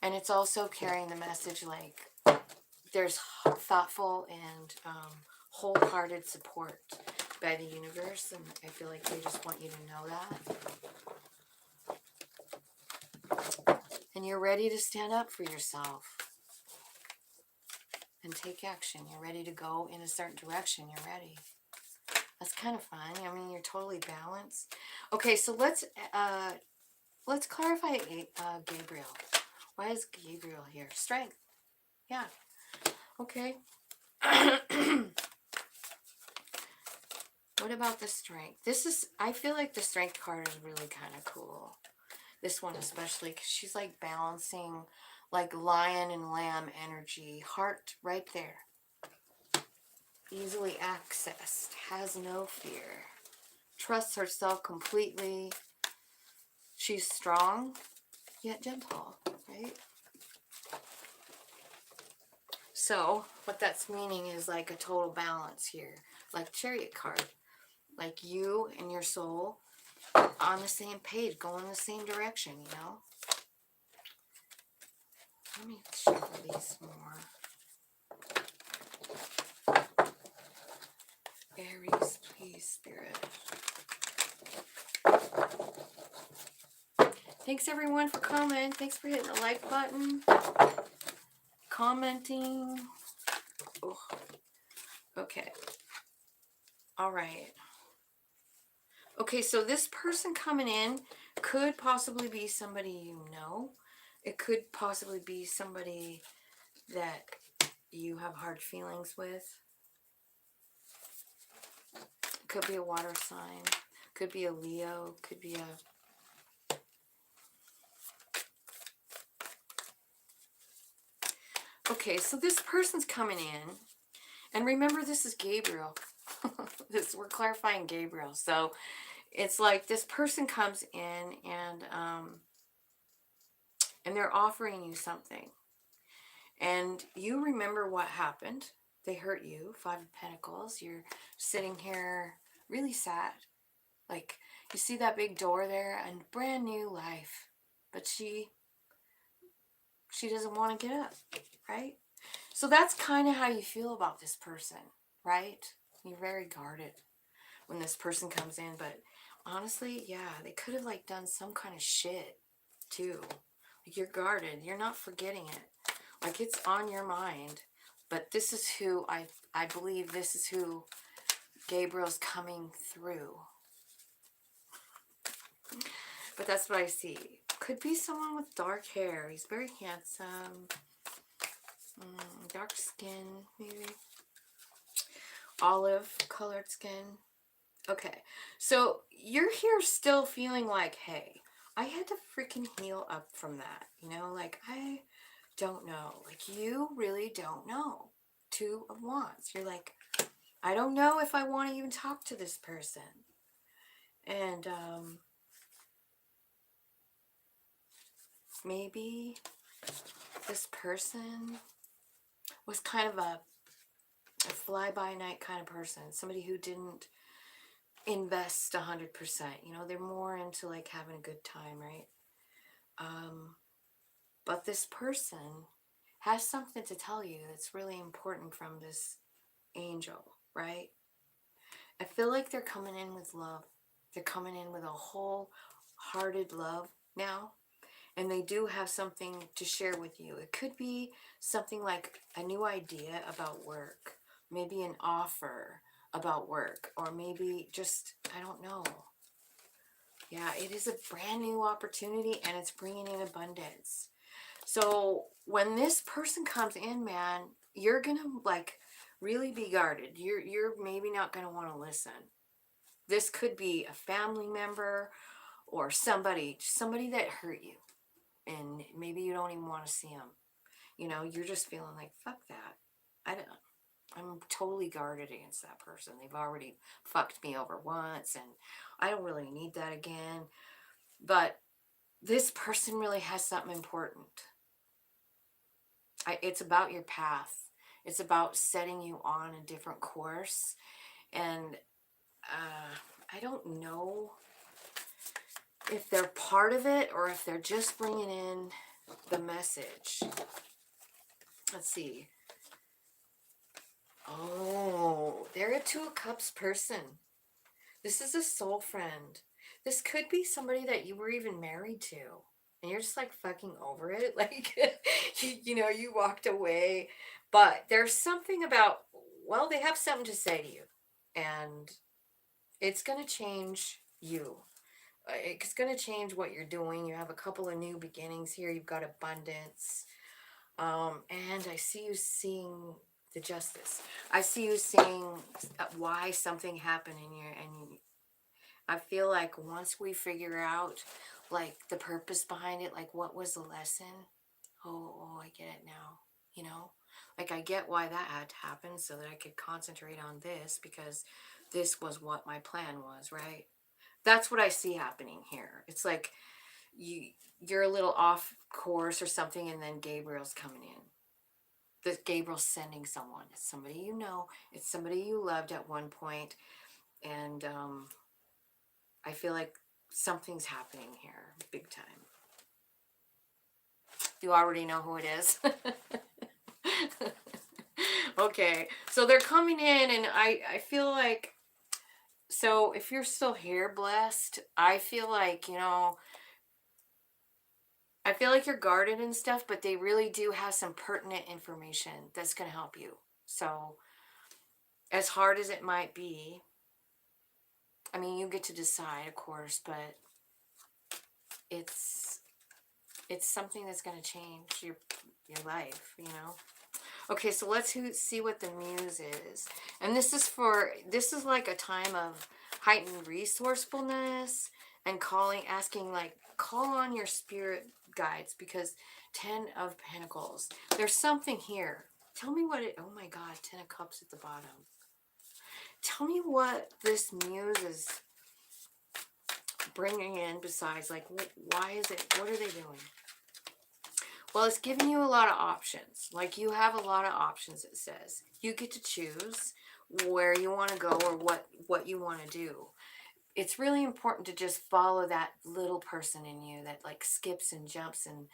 And it's also carrying the message like there's thoughtful and wholehearted support by the universe, and I feel like they just want you to know that. And you're ready to stand up for yourself and take action. You're ready to go in a certain direction. You're ready. That's kind of fun. I mean, you're totally balanced. Okay, so let's clarify Gabriel. Why is Gabriel here? Strength. Yeah. Okay. What about the strength? I feel like the strength card is really kind of cool. This one especially, because she's like balancing like lion and lamb energy. Heart right there. Easily accessed. Has no fear. Trusts herself completely. She's strong, yet gentle, right? So, what that's meaning is like a total balance here. Like Chariot card. Like you and your soul on the same page, going the same direction, you know? Let me shuffle these more. Aries, please, Spirit. Thanks everyone for commenting. Thanks for hitting the like button. Commenting. Oh. Okay. All right. Okay, so this person coming in could possibly be somebody you know. It could possibly be somebody that you have hard feelings with. Could be a water sign. Could be a Leo. Could be a... Okay, so this person's coming in. And remember, this is Gabriel. We're clarifying Gabriel. So it's like this person comes in and they're offering you something. And you remember what happened. They hurt you. 5 of Pentacles. You're sitting here really sad. Like, you see that big door there and brand new life. But she doesn't want to get up, right? So that's kind of how you feel about this person, right? You're very guarded when this person comes in. But honestly, yeah, they could have like done some kind of shit too. Like, you're guarded. You're not forgetting it. Like, it's on your mind. But this is who I believe this is who Gabriel's coming through. But that's what I see. Could be someone with dark hair. He's very handsome. Dark skin, maybe. Olive colored skin. Okay. So you're here still feeling like, hey, I had to freaking heal up from that. You know, like, I don't know. Like, you really don't know. 2 of Wands. You're like, I don't know if I want to even talk to this person. And maybe this person was kind of a fly-by-night kind of person. Somebody who didn't invest 100%. You know, they're more into like having a good time, right? But this person has something to tell you that's really important from this angel, right? I feel like they're coming in with love. They're coming in with a wholehearted love now. And they do have something to share with you. It could be something like a new idea about work. Maybe an offer about work. Or maybe just, I don't know. Yeah, it is a brand new opportunity and it's bringing in abundance. So when this person comes in, man, you're going to like really be guarded. You're maybe not going to want to listen. This could be a family member or somebody that hurt you. And maybe you don't even want to see them. You know, you're just feeling like, fuck that. I'm totally guarded against that person. They've already fucked me over once and I don't really need that again. But this person really has something important. It's about your path. It's about setting you on a different course. And I don't know if they're part of it or if they're just bringing in the message. Let's see. Oh, they're a 2 of Cups person. This is a soul friend. This could be somebody that you were even married to. and you're just like fucking over it. Like, you know, you walked away, but there's something about, well, they have something to say to you, and it's going to change you. It's going to change what you're doing. You have a couple of new beginnings here. You've got abundance. And I see you seeing the justice. I see you seeing why something happened in you, and I feel like once we figure out like the purpose behind it, like what was the lesson? Oh, I get it now. You know, like I get why that had to happen so that I could concentrate on this because this was what my plan was, right? That's what I see happening here. It's like you're a little off course or something, and then Gabriel's coming in. The Gabriel's sending someone. It's somebody you know. It's somebody you loved at one point, and I feel like something's happening here, big time. You already know who it is. Okay, so they're coming in, and I feel like, so if you're still here, blessed, I feel like, you know, I feel like you're guarded and stuff, but they really do have some pertinent information that's going to help you. So, as hard as it might be, I mean, you get to decide, of course, but it's something that's going to change your life, you know. Okay, so let's see what the muse is. And this is like a time of heightened resourcefulness and asking, like, call on your spirit guides, because 10 of Pentacles. There's something here. Tell me what oh my God, 10 of Cups at the bottom. Tell me what this muse is bringing in besides, like, why is it, what are they doing? Well, it's giving you a lot of options. Like, you have a lot of options, it says. You get to choose where you want to go or what you want to do. It's really important to just follow that little person in you that, like, skips and jumps and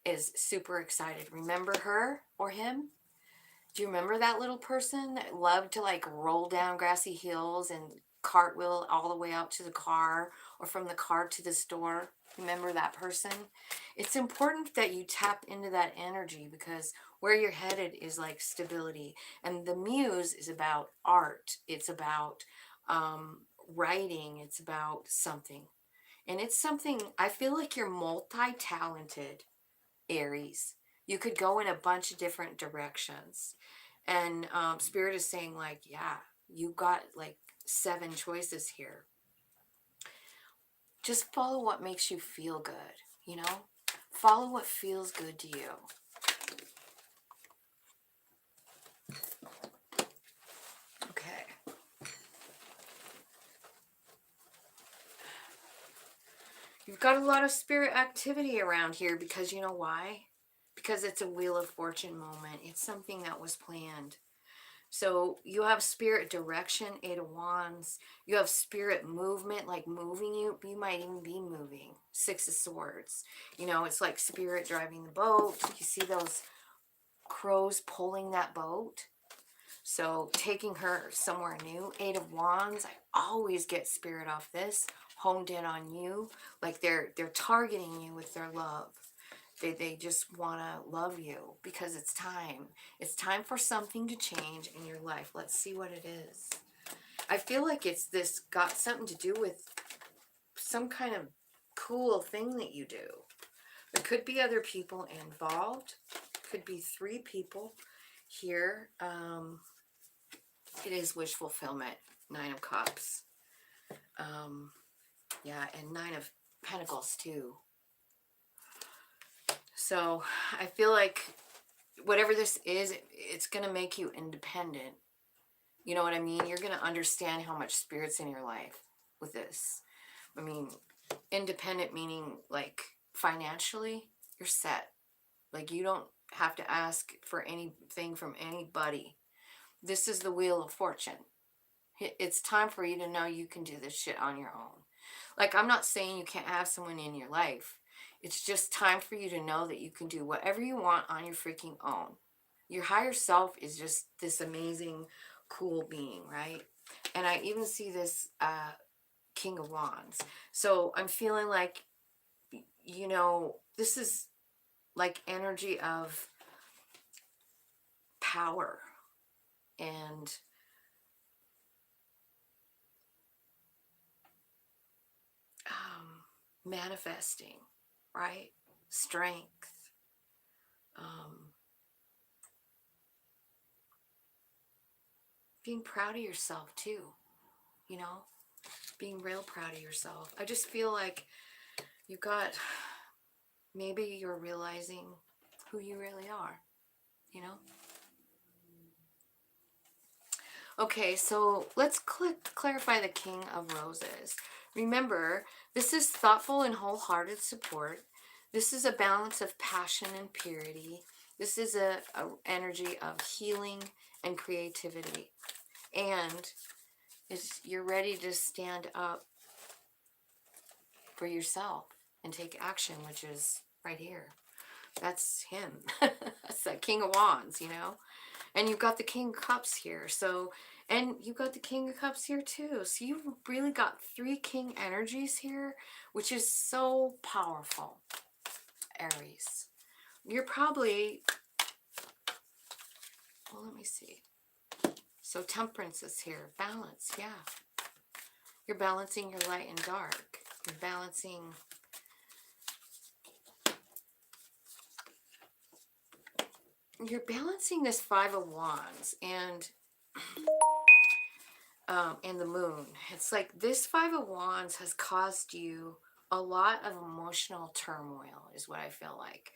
is super excited. Remember her or him? Do you remember that little person that loved to, like, roll down grassy hills and cartwheel all the way out to the car, or from the car to the store? Remember that person? It's important that you tap into that energy, because where you're headed is like stability. And the muse is about art. It's about writing. It's about something. And it's something, I feel like you're multi-talented, Aries. You could go in a bunch of different directions. And Spirit is saying, like, yeah, you got like 7 choices here. Just follow what makes you feel good, you know? Follow what feels good to you. Okay. You've got a lot of spirit activity around here, because you know why? Because it's a Wheel of Fortune moment. It's something that was planned. So you have spirit direction, 8 of Wands. You have spirit movement, like moving you. You might even be moving. 6 of Swords. You know, it's like spirit driving the boat. You see those crows pulling that boat? So taking her somewhere new. 8 of Wands. I always get spirit off this. Honed in on you. Like they're targeting you with their love. They just want to love you, because it's time. It's time for something to change in your life. Let's see what it is. I feel like it's this got something to do with some kind of cool thing that you do. There could be other people involved. Could be 3 people here. It is wish fulfillment. 9 of Cups. Yeah, and 9 of Pentacles too. So I feel like whatever this is, it's going to make you independent. You know what I mean? You're going to understand how much spirit's in your life with this. I mean, independent meaning, like, financially, you're set. Like, you don't have to ask for anything from anybody. This is the Wheel of Fortune. It's time for you to know you can do this shit on your own. Like, I'm not saying you can't have someone in your life. It's just time for you to know that you can do whatever you want on your freaking own. Your higher self is just this amazing, cool being, right? And I even see this King of Wands. So I'm feeling like you know, this is like energy of power and manifesting, right? Strength. Um, being proud of yourself too, you know, being real proud of yourself. I just feel like you got, maybe you're realizing who you really are, you know? Okay, so let's clarify the King of Roses. Remember, this is thoughtful and wholehearted support. This is a balance of passion and purity. This is a energy of healing and creativity. And you're ready to stand up for yourself and take action, which is right here. That's him. That's that King of Wands, you know? And you've got the King of Cups here. So, and you've got the King of Cups here too. So you've really got 3 King energies here, which is so powerful, Aries. You're probably, well, let me see. So Temperance is here. Balance, yeah. You're balancing your light and dark. You're balancing this 5 of Wands and the Moon. It's like this 5 of Wands has caused you a lot of emotional turmoil, is what I feel like.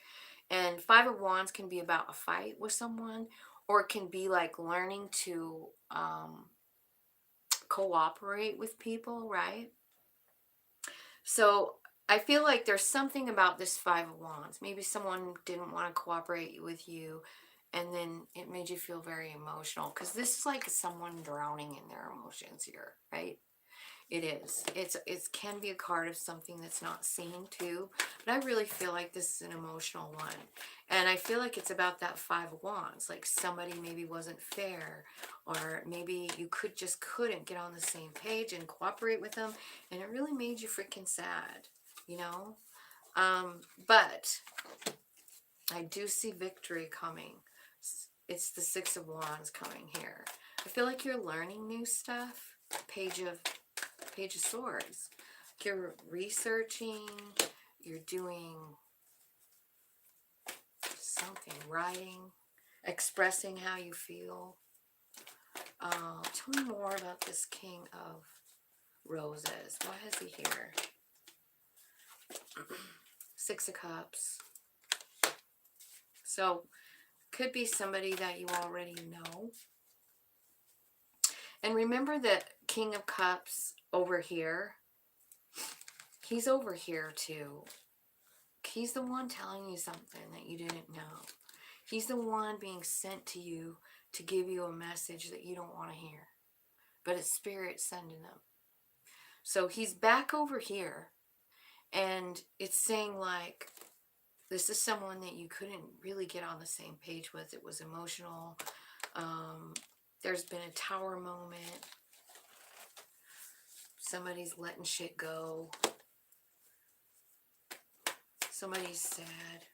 And 5 of Wands can be about a fight with someone, or it can be like learning to cooperate with people, right? So I feel like there's something about this 5 of Wands. Maybe someone didn't want to cooperate with you, and then it made you feel very emotional. Because this is like someone drowning in their emotions here, right? It is. It can be a card of something that's not seen too. But I really feel like this is an emotional one. And I feel like it's about that 5 of Wands. Like somebody maybe wasn't fair. Or maybe you couldn't get on the same page and cooperate with them. And it really made you freaking sad. You know? But I do see victory coming. It's the 6 of Wands coming here. I feel like you're learning new stuff. Page of Swords. You're researching, you're doing something, writing, expressing how you feel. Tell me more about this King of Roses. Why is he here? 6 of Cups. So, could be somebody that you already know. And remember that King of Cups over here, he's over here too. He's the one telling you something that you didn't know. He's the one being sent to you to give you a message that you don't want to hear. But it's Spirit sending them. So he's back over here. And it's saying like, this is someone that you couldn't really get on the same page with. It was emotional. There's been a tower moment. Somebody's letting shit go. Somebody's sad.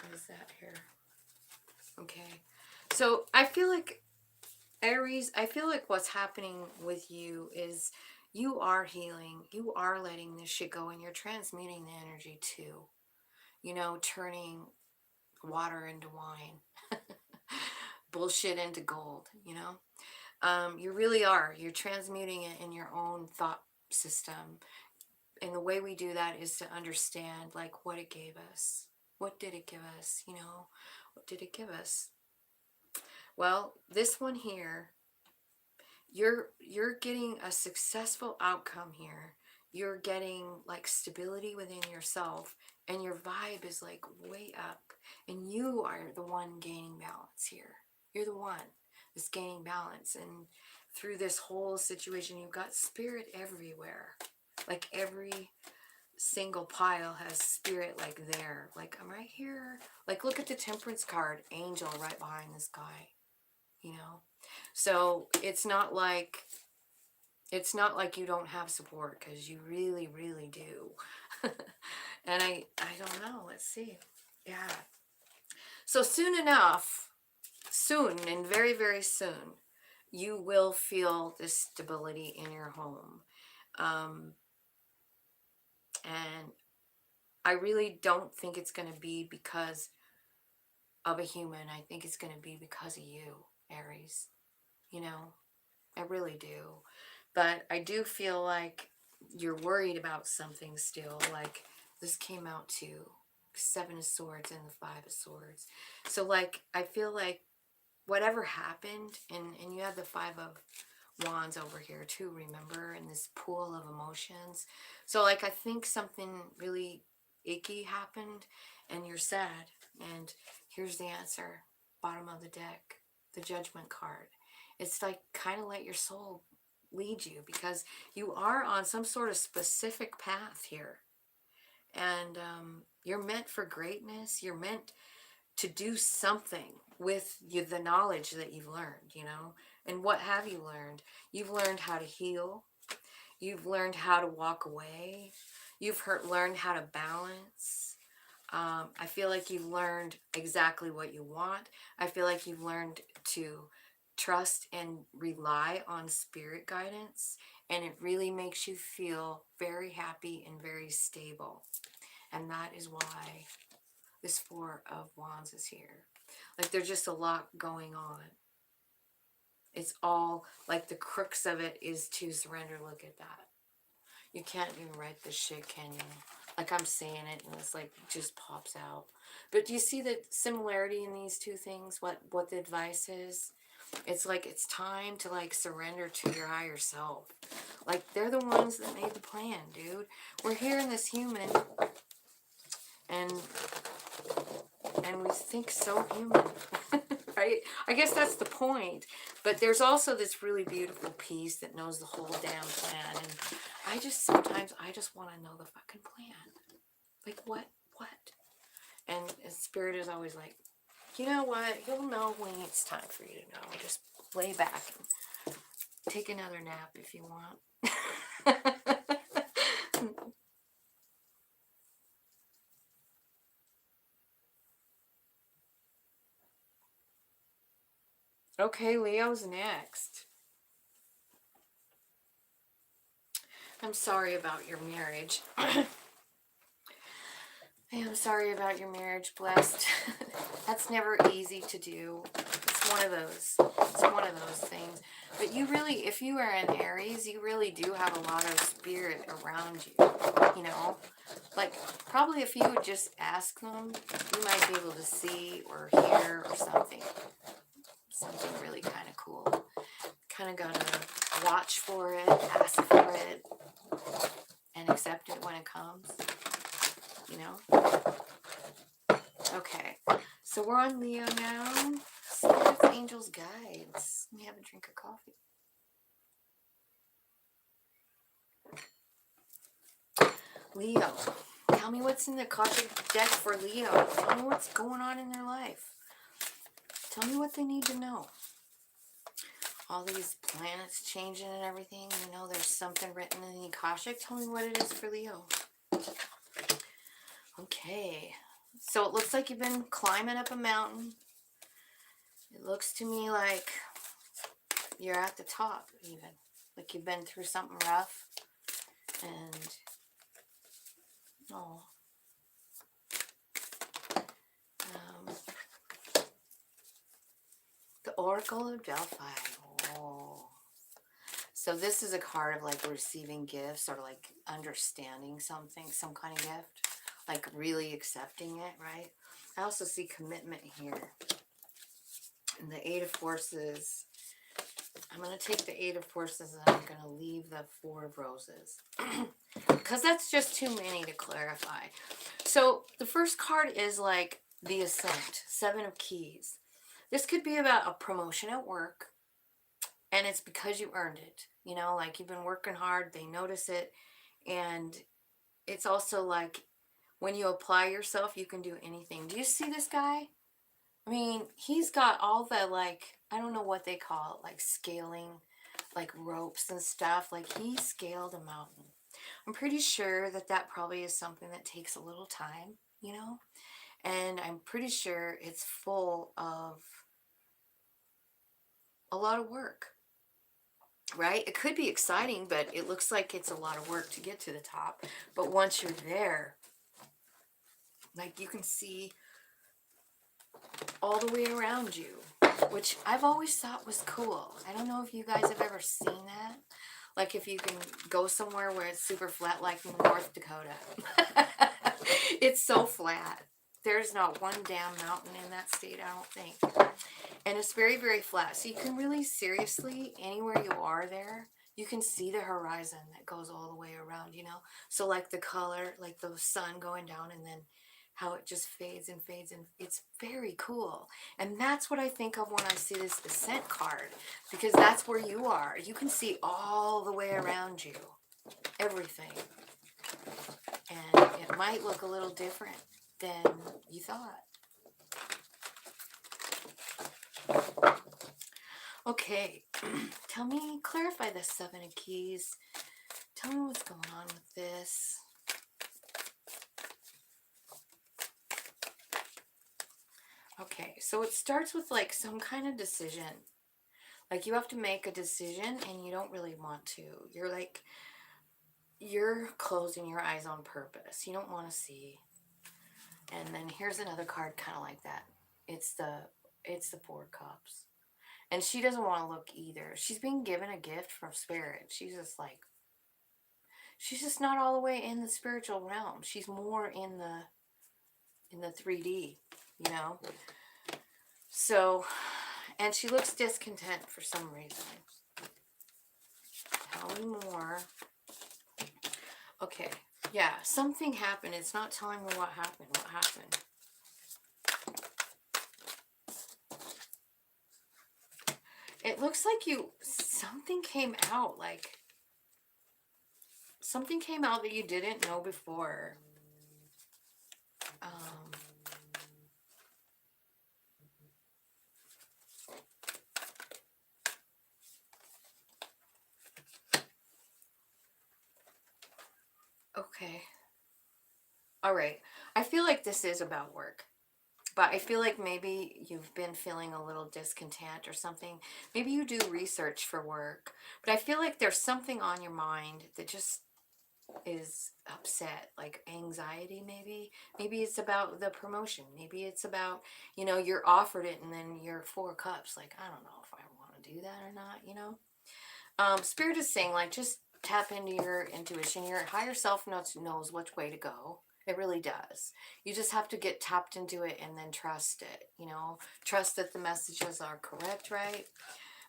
What is that here? Okay. So I feel like, Aries, I feel like what's happening with you is you are healing. You are letting this shit go and you're transmuting the energy too. You know, turning water into wine. Bullshit into gold, you know? You really are. You're transmuting it in your own thought system. And the way we do that is to understand, like, what it gave us. What did it give us, you know? What did it give us? Well, this one here, you're getting a successful outcome here. You're getting, like, stability within yourself. And your vibe is, like, way up. And you are the one gaining balance here. You're the one that's gaining balance. And through this whole situation, you've got Spirit everywhere. Like every single pile has Spirit like there. Like, I'm right here. Like, look at the Temperance card. Angel right behind this guy. You know? So it's not like It's not like you don't have support, because you really, really do. And I don't know. Let's see. Yeah. So soon enough, soon and very, very soon, you will feel this stability in your home. And I really don't think it's going to be because of a human. I think it's going to be because of you, Aries. You know, I really do. But I do feel like you're worried about something still. Like, this came out too. Seven of Swords and the Five of Swords. So, like, I feel like whatever happened, and you have the Five of Wands over here too, remember, in this pool of emotions. So, like, I think something really icky happened, and you're sad. And here's the answer. Bottom of the deck, the Judgment card. It's like, kind of let your soul lead you, because you are on some sort of specific path here. And you're meant for greatness. You're meant to do something with the knowledge that you've learned, you know. And what have you learned? You've learned how to heal. You've learned how to walk away. You've learned how to balance. I feel like you've learned exactly what you want. I feel like you've learned to trust and rely on spirit guidance, and it really makes you feel very happy and very stable. And that is why this Four of Wands is here. Like, there's just a lot going on. It's all like the crux of it is to surrender. Look at that. You can't even write this shit, can you? Like, I'm saying it and it's like, just pops out. But do you see the similarity in these two things? What the advice is? It's like, it's time to like surrender to your higher self. Like, they're the ones that made the plan, dude. We're here in this human, and we think so human. Right? I guess that's the point. But there's also this really beautiful piece that knows the whole damn plan. And sometimes I just want to know the fucking plan. Like, what? And Spirit is always like, you know what? You'll know when it's time for you to know. Just lay back and take another nap if you want. Okay, Leo's next. I'm sorry about your marriage. I'm sorry about your marriage, blessed. That's never easy to do. It's one of those things. But you really, if you are an Aries, you really do have a lot of spirit around you. You know? Like, probably if you would just ask them, you might be able to see or hear or something. Something really kind of cool. Kind of gotta watch for it, ask for it, and accept it when it comes. You know? Okay, so we're on Leo now. Spirits, angels, guides. Let me have a drink of coffee. Leo, tell me what's in the Akashic deck for Leo. Tell me what's going on in their life. Tell me what they need to know. All these planets changing and everything. You know, there's something written in the Akashic. Tell me what it is for Leo. Okay, so it looks like you've been climbing up a mountain. It looks to me like you're at the top, even. Like you've been through something rough. And, oh. The Oracle of Delphi. Oh. So this is a card of like receiving gifts, or like understanding something, some kind of gift. Like really accepting it, right? I also see commitment here. And the Eight of Forces. I'm going to take the Eight of Forces and I'm going to leave the Four of Roses. Because that's just too many to clarify. So the first card is like the Ascent. Seven of Keys. This could be about a promotion at work. And it's because you earned it. You know, like you've been working hard. They notice it. And it's also like when you apply yourself, you can do anything. Do you see this guy? I mean, he's got all the, like, I don't know what they call it, like scaling. like ropes and stuff. Like he scaled a mountain. I'm pretty sure that that probably is something that takes a little time, you know? And I'm pretty sure it's full of a lot of work, right? It could be exciting, but it looks like it's a lot of work to get to the top. But once you're there, like you can see all the way around you, which I've always thought was cool. I don't know if you guys have ever seen that. Like if you can go somewhere where it's super flat, like in North Dakota. It's so flat. There's not one damn mountain in that state, I don't think. And it's very, very flat. So you can really seriously, anywhere you are there, you can see the horizon that goes all the way around, you know? So like the color, like the sun going down and then how it just fades and fades, and it's very cool. And that's what I think of when I see this Ascent card, because that's where you are. You can see all the way around you, everything. And it might look a little different than you thought. Okay, tell me, clarify the Seven of Keys. Tell me what's going on with this. Okay, so it starts with like some kind of decision. Like you have to make a decision and you don't really want to. You're closing your eyes on purpose. You don't want to see. And then here's another card kind of like that. It's the Four of Cups. And she doesn't want to look either. She's being given a gift from Spirit. She's just not all the way in the spiritual realm. She's more in the 3D, you know? So, and she looks discontent for some reason. Tell me more. Okay, yeah, something happened. It's not telling me what happened. What happened? It looks like something came out, like, something came out that you didn't know before. Okay. All right. I feel like this is about work. But I feel like maybe you've been feeling a little discontent or something. Maybe you do research for work. But I feel like there's something on your mind that just is upset, like anxiety maybe. Maybe it's about the promotion. Maybe it's about, you're offered it and then you're Four Cups. Like, I don't know if I want to do that or not, you know? Spirit is saying, like, just tap into your intuition. Your higher self knows which way to go. It really does. You just have to get tapped into it and then trust it, trust that the messages are correct, right?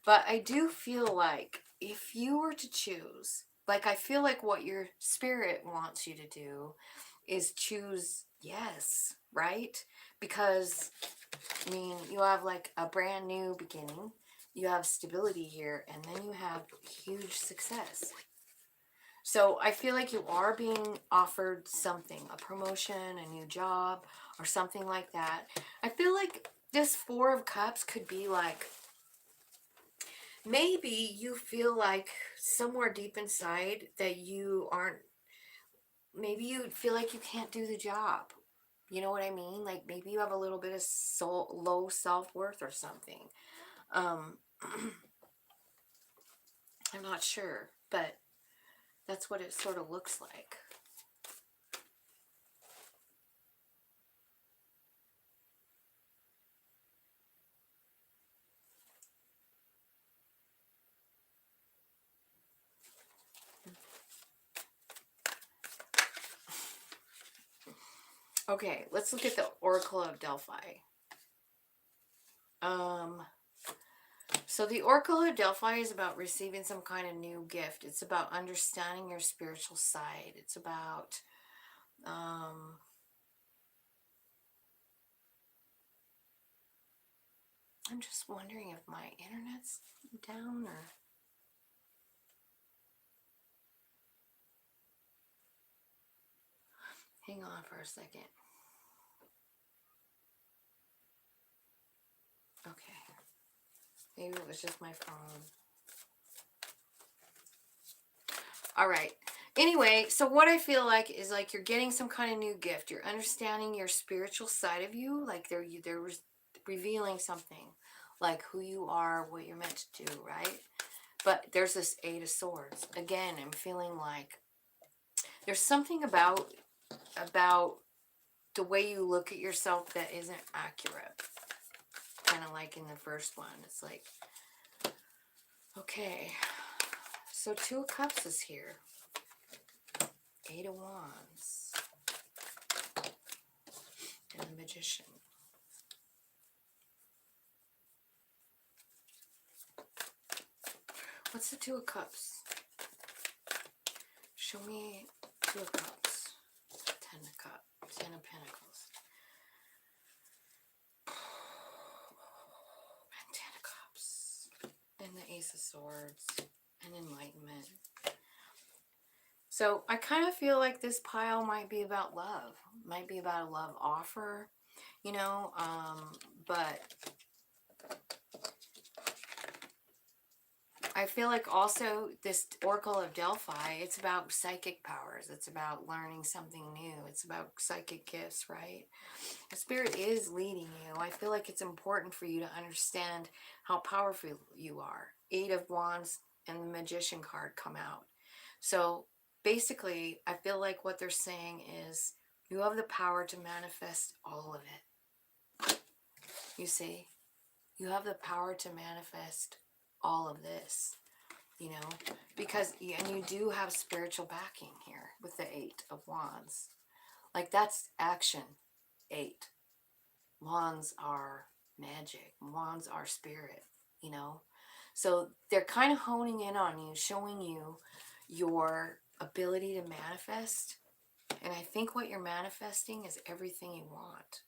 But I do feel like if you were to choose, like, I feel like what your spirit wants you to do is choose yes, right? Because, I mean, you have like a brand new beginning. You have stability here, and then you have huge success. So I feel like you are being offered something, a promotion, a new job, or something like that. I feel like this Four of Cups could be like, maybe you feel like somewhere deep inside that you aren't, maybe you feel like you can't do the job. You know what I mean? Like maybe you have a little bit of low self-worth or something. Um, I'm not sure, but that's what it sort of looks like. Okay, let's look at the Oracle of Delphi. So the Oracle of Delphi is about receiving some kind of new gift. It's about understanding your spiritual side. It's about, I'm just wondering if my internet's down or... Hang on for a second. Okay. Maybe it was just my phone. All right. Anyway, so what I feel like is like you're getting some kind of new gift. You're understanding your spiritual side of you. Like they're revealing something, like who you are, what you're meant to do, right? But there's this Eight of Swords. Again, I'm feeling like there's something about the way you look at yourself that isn't accurate. Kind of like in the first one. It's like, okay, so Two of Cups is here. Eight of Wands. And the Magician. What's the Two of Cups? Show me Two of Cups. Ten of Cups. Ten of Pentacles. And Ten of Cups. And the Ace of Swords. And Enlightenment. So I kind of feel like this pile might be about love. Might be about a love offer. You know, but I feel like also this Oracle of Delphi, it's about psychic powers. It's about learning something new. It's about psychic gifts, right? The Spirit is leading you. I feel like it's important for you to understand how powerful you are. Eight of Wands and the Magician card come out. So basically, I feel like what they're saying is you have the power to manifest all of it. You see? You have the power to manifest all of this, you know, because, and you do have spiritual backing here with the Eight of Wands. Like, that's action. Eight. Wands are magic. Wands are spirit, you know. So they're kind of honing in on you, showing you your ability to manifest. And I think what you're manifesting is everything you want.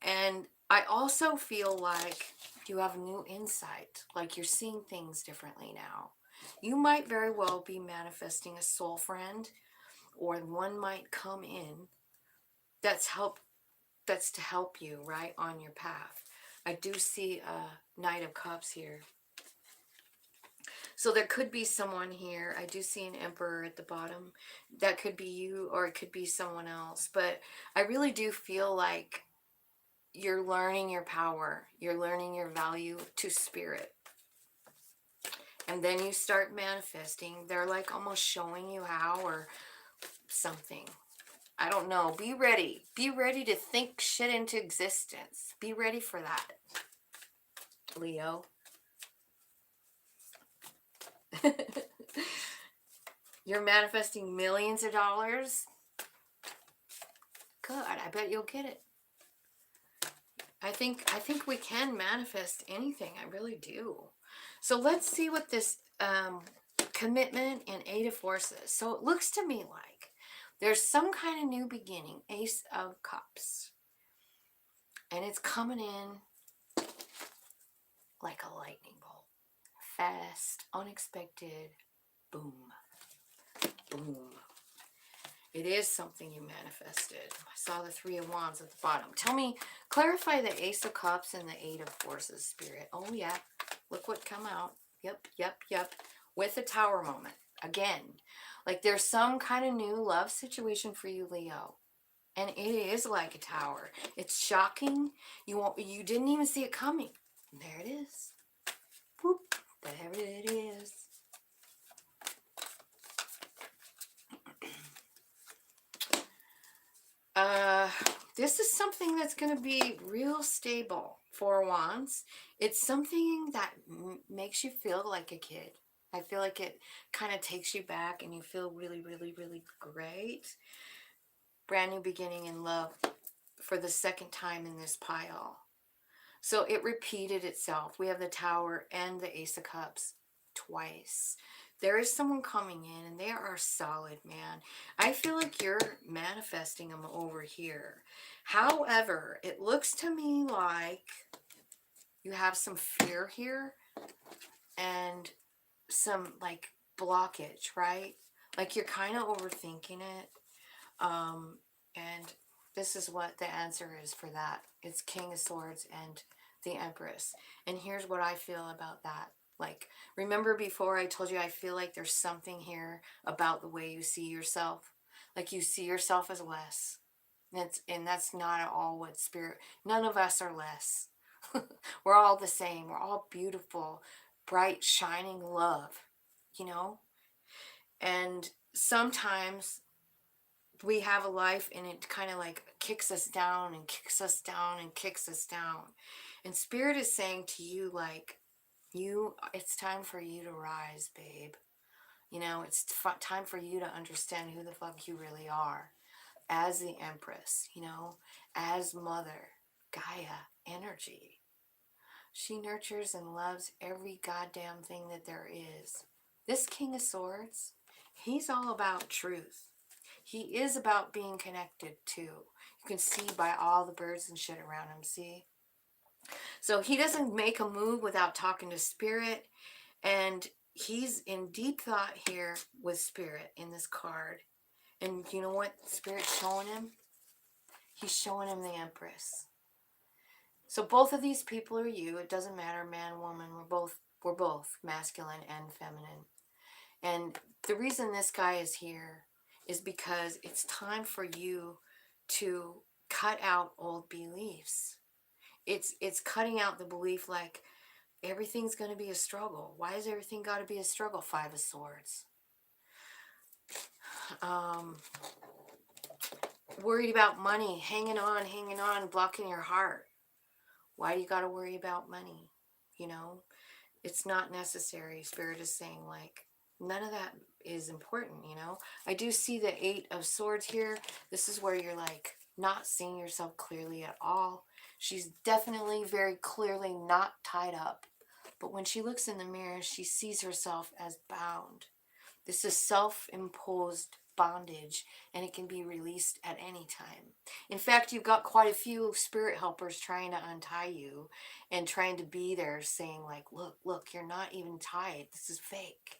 And I also feel like you have new insight, like you're seeing things differently now. You might very well be manifesting a soul friend, or one might come in that's to help you right on your path. I do see a Knight of Cups here. So there could be someone here. I do see an Emperor at the bottom. That could be you, or it could be someone else. But I really do feel like you're learning your power. You're learning your value to spirit. And then you start manifesting. They're like almost showing you how or something. I don't know. Be ready. Be ready to think shit into existence. Be ready for that, Leo. You're manifesting millions of dollars. Good. I bet you'll get it. I think we can manifest anything. I really do. So let's see what this commitment and Eight of Forces. So it looks to me like there's some kind of new beginning. Ace of Cups. And it's coming in like a lightning bolt. Fast, unexpected, boom, boom. It is something you manifested. I saw the Three of Wands at the bottom. Tell me, clarify the Ace of Cups and the Eight of Forces, Spirit. Oh, yeah. Look what come out. Yep, yep, yep. With a Tower moment. Again. Like there's some kind of new love situation for you, Leo. And it is like a tower. It's shocking. You didn't even see it coming. And there it is. Whoop. There it is. This is something that's going to be real stable. Four Wands. It's something that makes you feel like a kid. I feel like it kind of takes you back and you feel really, really, really great. Brand new beginning in love for the second time in this pile. So it repeated itself. We have the Tower and the Ace of Cups twice. There is someone coming in and they are solid, man. I feel like you're manifesting them over here. However, it looks to me like you have some fear here and some like blockage, right? Like you're kind of overthinking it. And this is what the answer is for that. It's King of Swords and the Empress. And here's what I feel about that. Like, remember before I told you I feel like there's something here about the way you see yourself? Like you see yourself as less. And that's not at all what spirit, none of us are less. We're all the same. We're all beautiful, bright, shining love, you know? And sometimes we have a life and it kind of like kicks us down and kicks us down and kicks us down. And spirit is saying to you, like, it's time for you to rise, babe. You know, it's time for you to understand who the fuck you really are as the Empress, you know, as Mother Gaia energy. She nurtures and loves every goddamn thing that there is. This King of Swords, he's all about truth. He is about being connected too. You can see by all the birds and shit around him, see? So he doesn't make a move without talking to spirit. And he's in deep thought here with spirit in this card. And you know what spirit's showing him? He's showing him the Empress. So both of these people are you. It doesn't matter, man, woman. We're both masculine and feminine. And the reason this guy is here is because it's time for you to cut out old beliefs. It's cutting out the belief like everything's going to be a struggle. Why is everything got to be a struggle? Five of Swords. Worried about money, hanging on, blocking your heart. Why do you got to worry about money? You know, it's not necessary. Spirit is saying, like, none of that is important, you know. I do see the Eight of Swords here. This is where you're, like, not seeing yourself clearly at all. She's definitely very clearly not tied up. But when she looks in the mirror, she sees herself as bound. This is self-imposed bondage, and it can be released at any time. In fact, you've got quite a few spirit helpers trying to untie you and trying to be there saying like, look, you're not even tied. This is fake.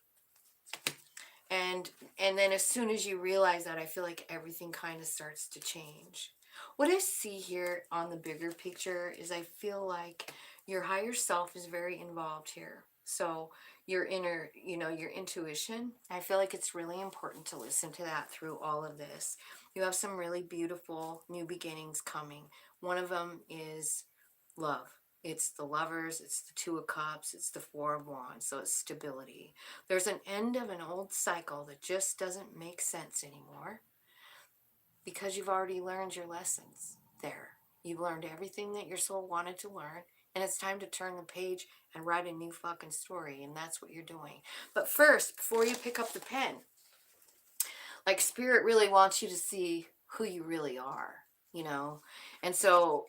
And then as soon as you realize that, I feel like everything kind of starts to change. What I see here on the bigger picture is I feel like your higher self is very involved here. So your inner, you know, your intuition, I feel like it's really important to listen to that through all of this. You have some really beautiful new beginnings coming. One of them is love. It's the Lovers, it's the Two of Cups, it's the Four of Wands, so it's stability. There's an end of an old cycle that just doesn't make sense anymore because you've already learned your lessons there. You've learned everything that your soul wanted to learn, and it's time to turn the page and write a new fucking story, and that's what you're doing. But first, before you pick up the pen, like Spirit really wants you to see who you really are, you know? And so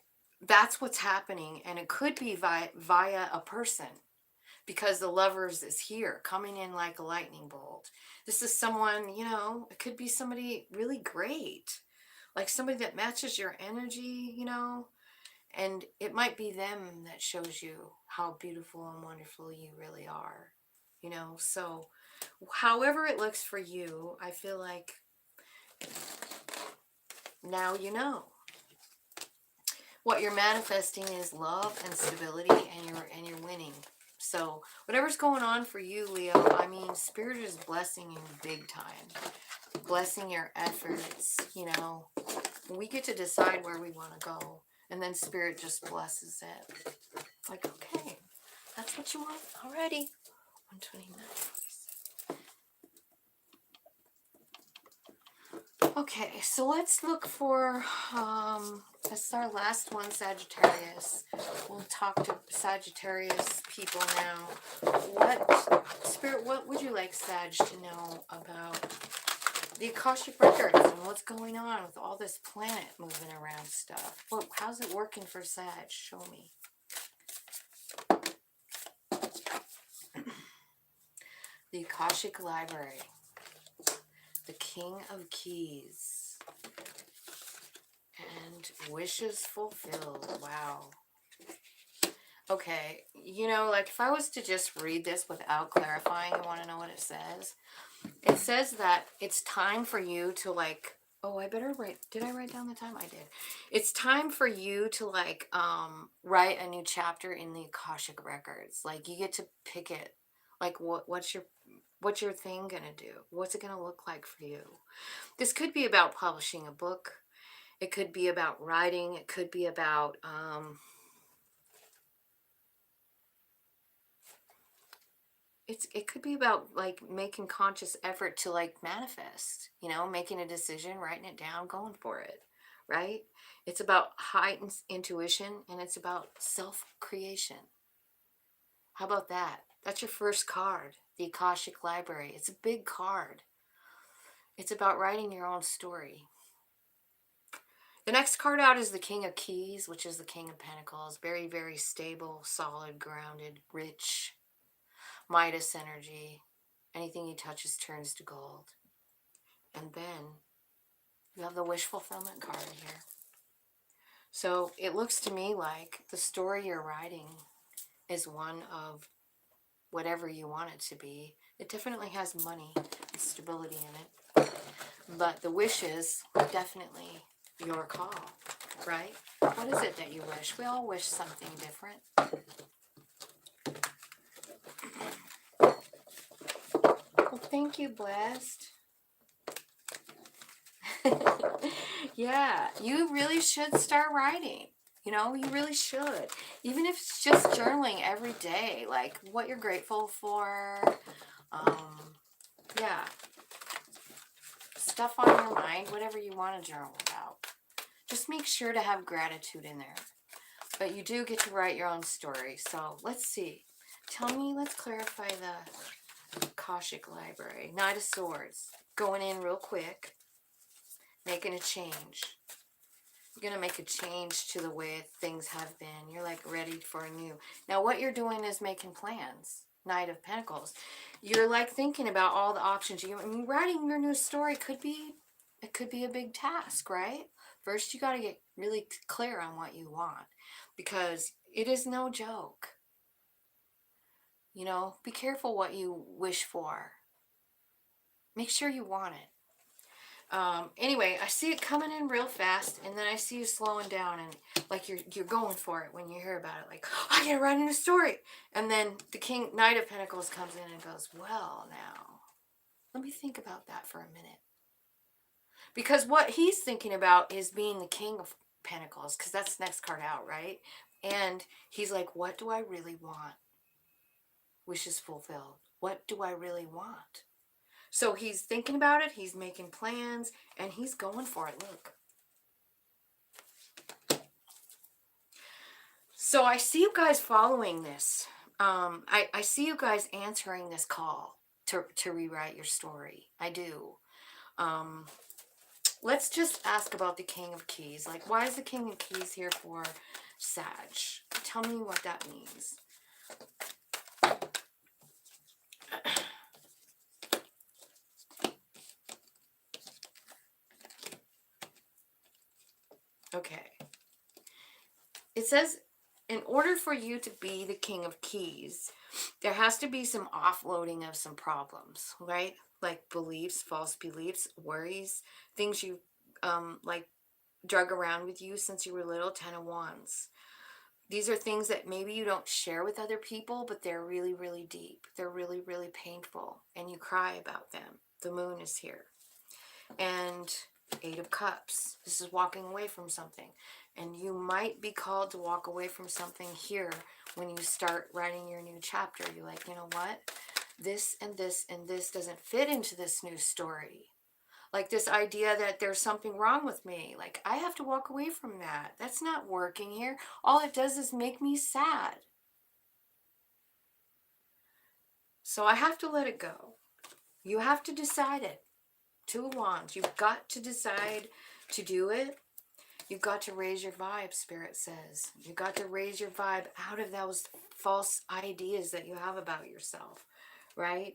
that's what's happening, and it could be via a person because the Lovers is here coming in like a lightning bolt. This is someone, you know, it could be somebody really great, like somebody that matches your energy, you know, and it might be them that shows you how beautiful and wonderful you really are, you know. So however it looks for you, I feel like now you know. What you're manifesting is love and stability, and you're winning. So whatever's going on for you, Leo, I mean, Spirit is blessing you big time. Blessing your efforts, you know. We get to decide where we want to go. And then Spirit just blesses it. Like, okay, that's what you want already. 129. Okay, so let's look for, this is our last one, Sagittarius. We'll talk to Sagittarius people now. Spirit, what would you like Sag to know about the Akashic Records and what's going on with all this planet moving around stuff? How's it working for Sag? Show me. The Akashic Library. The King of Keys. And wishes fulfilled. Wow. Okay, you know, like if I was to just read this without clarifying, you want to know what it says? It says that it's time for you to like, oh, I better write, did I write down the time? I did. It's time for you to like write a new chapter in the Akashic Records. Like you get to pick it Like what's your thing gonna do? What's it gonna look like for you? This could be about publishing a book. It could be about writing. It could be about it could be about like making conscious effort to like manifest, you know, making a decision, writing it down, going for it, right? It's about heightened intuition, and it's about self-creation. How about that? That's your first card, the Akashic Library. It's a big card. It's about writing your own story. The next card out is the King of Keys, which is the King of Pentacles. Very, very stable, solid, grounded, rich, Midas energy. Anything he touches turns to gold. And then you have the wish fulfillment card here. So it looks to me like the story you're writing is one of whatever you want it to be. It definitely has money and stability in it. But the wishes are definitely your call, right? What is it that you wish? We all wish something different. Well, thank you, Blessed. Yeah, you really should start writing. You know, you really should. Even if it's just journaling every day, like what you're grateful for. Yeah. Stuff on your mind, whatever you want to journal about. Just make sure to have gratitude in there. But you do get to write your own story. So let's see. Tell me, let's clarify the Akashic Library. Knight of Swords. Going in real quick. Making a change. You're going to make a change to the way things have been. You're like ready for a new. Now what you're doing is making plans. Knight of Pentacles. You're like thinking about all the options. Writing your new story could be a big task, right? First you got to get really clear on what you want, because it is no joke. You know, be careful what you wish for. Make sure you want it. Anyway, I see it coming in real fast, and then I see you slowing down, and like you're going for it when you hear about it. Like, oh, I gotta write a new story, and then the Knight of Pentacles comes in and goes, well, now let me think about that for a minute, because what he's thinking about is being the King of Pentacles, because that's the next card out, right? And he's like, what do I really want? Wishes fulfilled. What do I really want? So he's thinking about it, he's making plans, and he's going for it. Look. So I see you guys following this. I see you guys answering this call to rewrite your story. I do. Let's just ask about the King of Keys. Like, why is the King of Keys here for Sag? Tell me what that means. Okay. It says, in order for you to be the King of Keys, there has to be some offloading of some problems, right? Like beliefs, false beliefs, worries, things you like drug around with you since you were little. 10 of Wands. These are things that maybe you don't share with other people, but they're really, really deep. They're really, really painful, and you cry about them. The Moon is here. And 8 of Cups. This is walking away from something. And you might be called to walk away from something here when you start writing your new chapter. You're like, you know what? This and this and this doesn't fit into this new story. Like this idea that there's something wrong with me. Like, I have to walk away from that. That's not working here. All it does is make me sad. So I have to let it go. You have to decide it. 2 of Wands. You've got to decide to do it. You've got to raise your vibe, Spirit says. You've got to raise your vibe out of those false ideas that you have about yourself, right?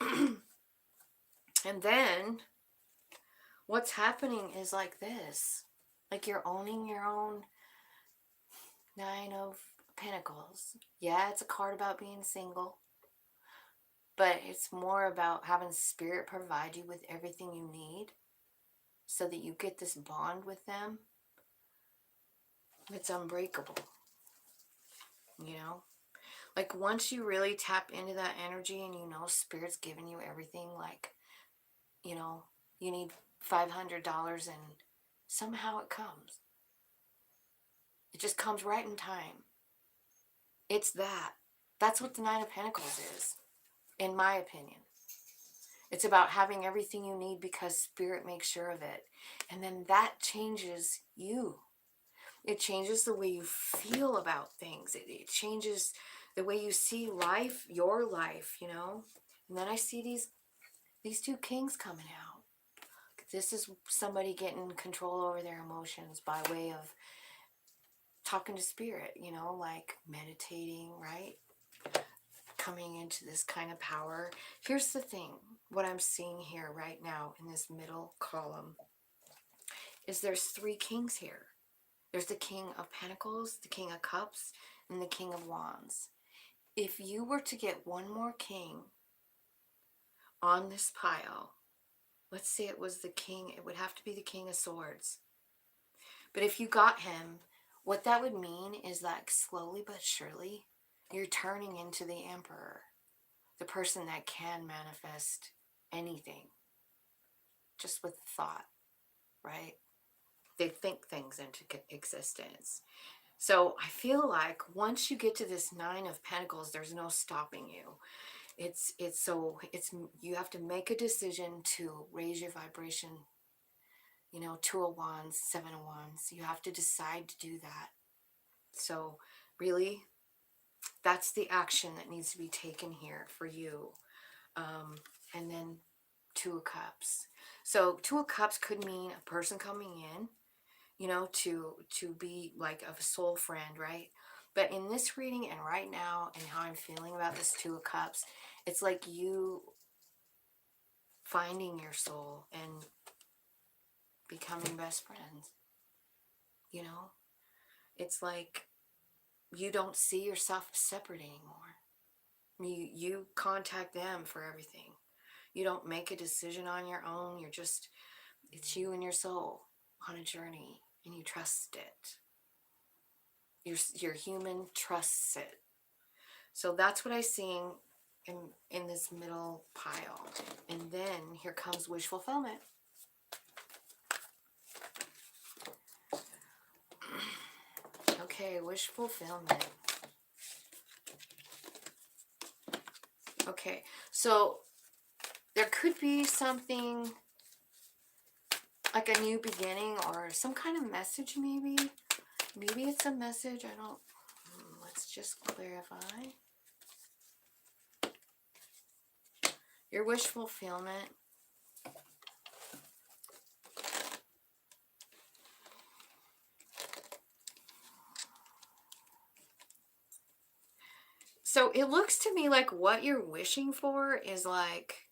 And then what's happening is like this. Like you're owning your own 9 of Pentacles. Yeah, it's a card about being single. But it's more about having Spirit provide you with everything you need so that you get this bond with them. It's unbreakable. You know? Like once you really tap into that energy and you know Spirit's giving you everything, like, you know, you need $500 and somehow it comes. It just comes right in time. It's that. That's what the Nine of Pentacles is, in my opinion. It's about having everything you need because Spirit makes sure of it. And then that changes you. It changes the way you feel about things. It changes the way you see life, your life, you know. And then I see these two kings coming out. This is somebody getting control over their emotions by way of talking to Spirit, you know, like meditating, right? Coming into this kind of power. Here's the thing, what I'm seeing here right now in this middle column is there's three kings here. There's the King of Pentacles, the King of Cups, and the King of Wands. If you were to get one more king on this pile, let's say it was the king, it would have to be the King of Swords. But if you got him, what that would mean is that slowly but surely, you're turning into the Emperor, the person that can manifest anything just with thought, right? They think things into existence. So I feel like once you get to this Nine of Pentacles, there's no stopping you. It's you have to make a decision to raise your vibration, you know, Two of Wands, Seven of Wands. You have to decide to do that. So really, that's the action that needs to be taken here for you. And then Two of Cups. So Two of Cups could mean a person coming in, you know, to be like a soul friend, right? But in this reading and right now and how I'm feeling about this Two of Cups, it's like you finding your soul and becoming best friends, you know? It's like you don't see yourself as separate anymore. You contact them for everything. You don't make a decision on your own. You're just, it's you and your soul on a journey, and you trust it. Your human trusts it. So that's what I'm seeing in this middle pile. And then here comes wish fulfillment. Okay, wish fulfillment. Okay, so there could be something like a new beginning or some kind of message, maybe. Maybe it's a message. I don't. Let's just clarify. Your wish fulfillment. So it looks to me like what you're wishing for is like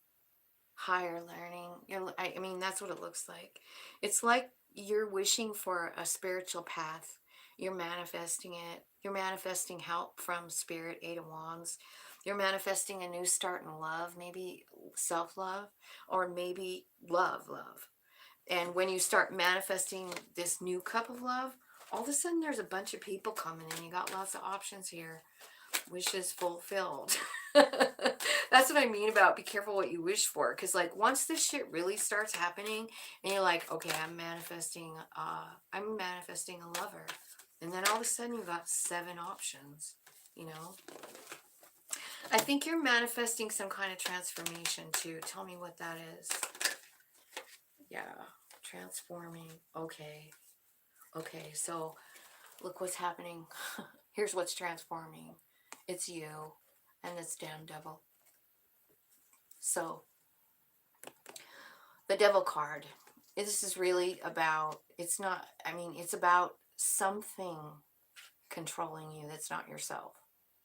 higher learning. I mean, that's what it looks like. It's like you're wishing for a spiritual path. You're manifesting it. You're manifesting help from Spirit, Eight of Wands. You're manifesting a new start in love, maybe self-love, or maybe love. And when you start manifesting this new cup of love, all of a sudden there's a bunch of people coming in. You got lots of options here. Wishes fulfilled. That's what I mean about be careful what you wish for. Because like once this shit really starts happening and you're like, okay, I'm manifesting a lover. And then all of a sudden you got 7 options, you know. I think you're manifesting some kind of transformation too. Tell me what that is. Yeah, transforming. Okay. Okay, so look what's happening. Here's what's transforming. It's you and this damn devil. So, the devil card. This is really about, it's not, I mean, it's about something controlling you that's not yourself.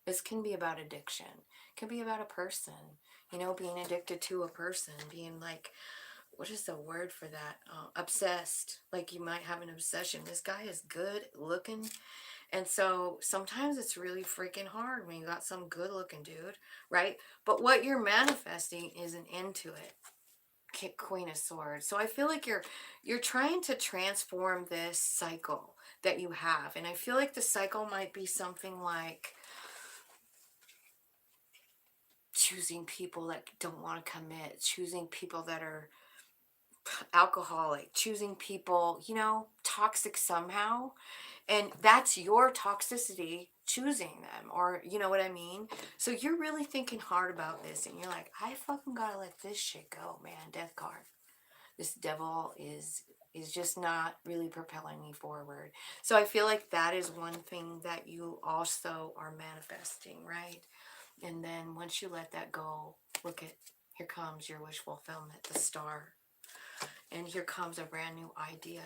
This can be about addiction. It can be about a person. You know, being addicted to a person. Being like, what is the word for that? Obsessed. Like you might have an obsession. This guy is good looking. And so sometimes it's really freaking hard when you got some good looking dude, right? But what you're manifesting is an end to it. Queen of Swords. So I feel like you're trying to transform this cycle that you have. And I feel like the cycle might be something like choosing people that don't want to commit, choosing people that are alcoholic, choosing people, you know, toxic somehow. And that's your toxicity, choosing them, or you know what I mean? So you're really thinking hard about this and you're like, I fucking gotta let this shit go, man. Death card. This devil is just not really propelling me forward. So I feel like that is one thing that you also are manifesting, right? And then once you let that go, look at, here comes your wish fulfillment, the star. And here comes a brand new idea.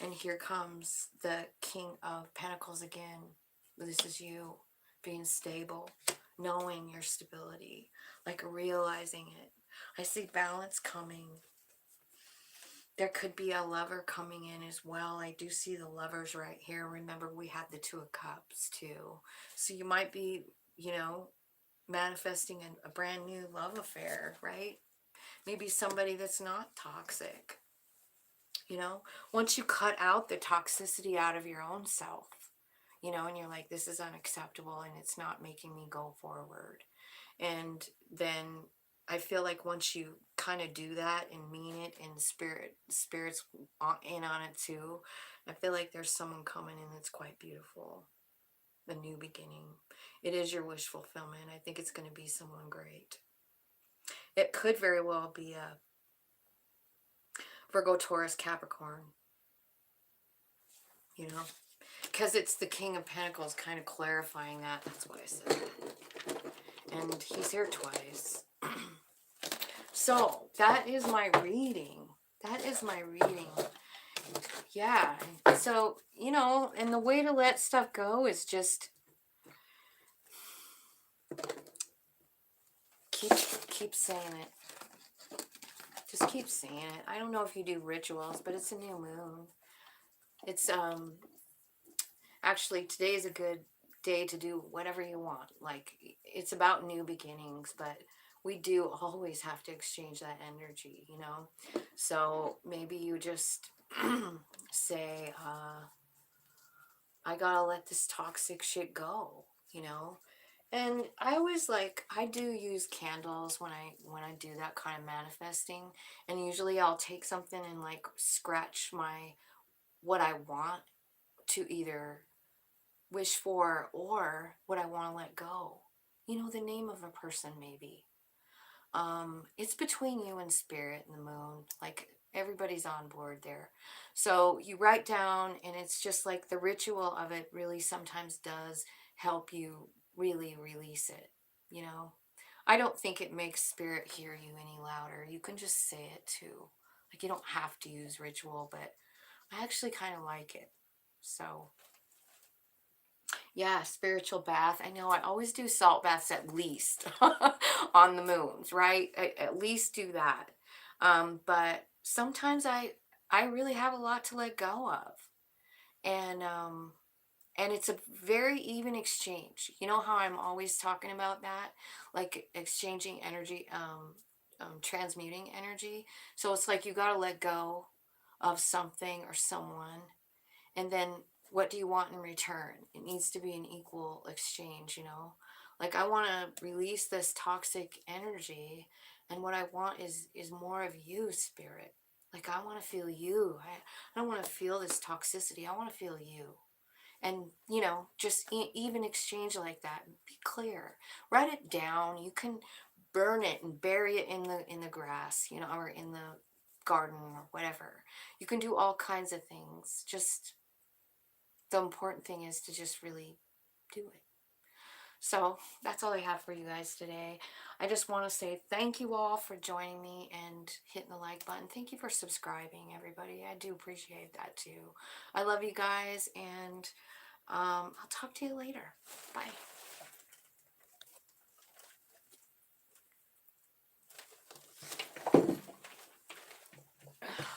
And here comes the King of Pentacles again. This is you being stable, knowing your stability, like realizing it. I see balance coming. There could be a lover coming in as well. I do see the lovers right here. Remember, we had the Two of Cups too. So you might be, you know, manifesting a brand new love affair, right? Maybe somebody that's not toxic. You know, once you cut out the toxicity out of your own self, you know, and you're like, this is unacceptable and it's not making me go forward. And then I feel like once you kind of do that and mean it, and spirit's in on it too, I feel like there's someone coming in that's quite beautiful. The new beginning. It is your wish fulfillment. I think it's going to be someone great. It could very well be a Virgo, Taurus, Capricorn. You know, because it's the King of Pentacles, kind of clarifying that. That's why I said that. And he's here twice. So that is my reading. That is my reading. Yeah. So, you know, and the way to let stuff go is just keep saying it. Just keep saying it. I don't know if you do rituals, but it's a new moon. It's actually today is a good day to do whatever you want. Like, it's about new beginnings, but we do always have to exchange that energy, you know? So maybe you just say, I gotta let this toxic shit go, you know? And I always I do use candles when I do that kind of manifesting. And usually I'll take something and like scratch what I want to either wish for or what I want to let go. You know, the name of a person maybe. It's between you and spirit and the moon. Like, everybody's on board there. So you write down, and it's just like the ritual of it really sometimes does help you really release it, you know. I don't think it makes spirit hear you any louder. You can just say it too. Like, you don't have to use ritual, but I actually kind of like it. So yeah, spiritual bath. I know I always do salt baths at least on the moons, right? At least do that. But sometimes I really have a lot to let go of. And it's a very even exchange. You know how I'm always talking about that? Like exchanging energy, transmuting energy. So it's like you got to let go of something or someone, and then what do you want in return? It needs to be an equal exchange, you know? Like, I want to release this toxic energy, and what I want is more of you, spirit. Like, I want to feel you. I don't want to feel this toxicity. I want to feel you. And, you know, just even exchange like that. Be clear. Write it down. You can burn it and bury it in the grass, you know, or in the garden or whatever. You can do all kinds of things. Just the important thing is to just really do it. So that's all I have for you guys today. I just want to say thank you all for joining me and hitting the like button. Thank you for subscribing, everybody. I do appreciate that too. I love you guys, and I'll talk to you later. Bye.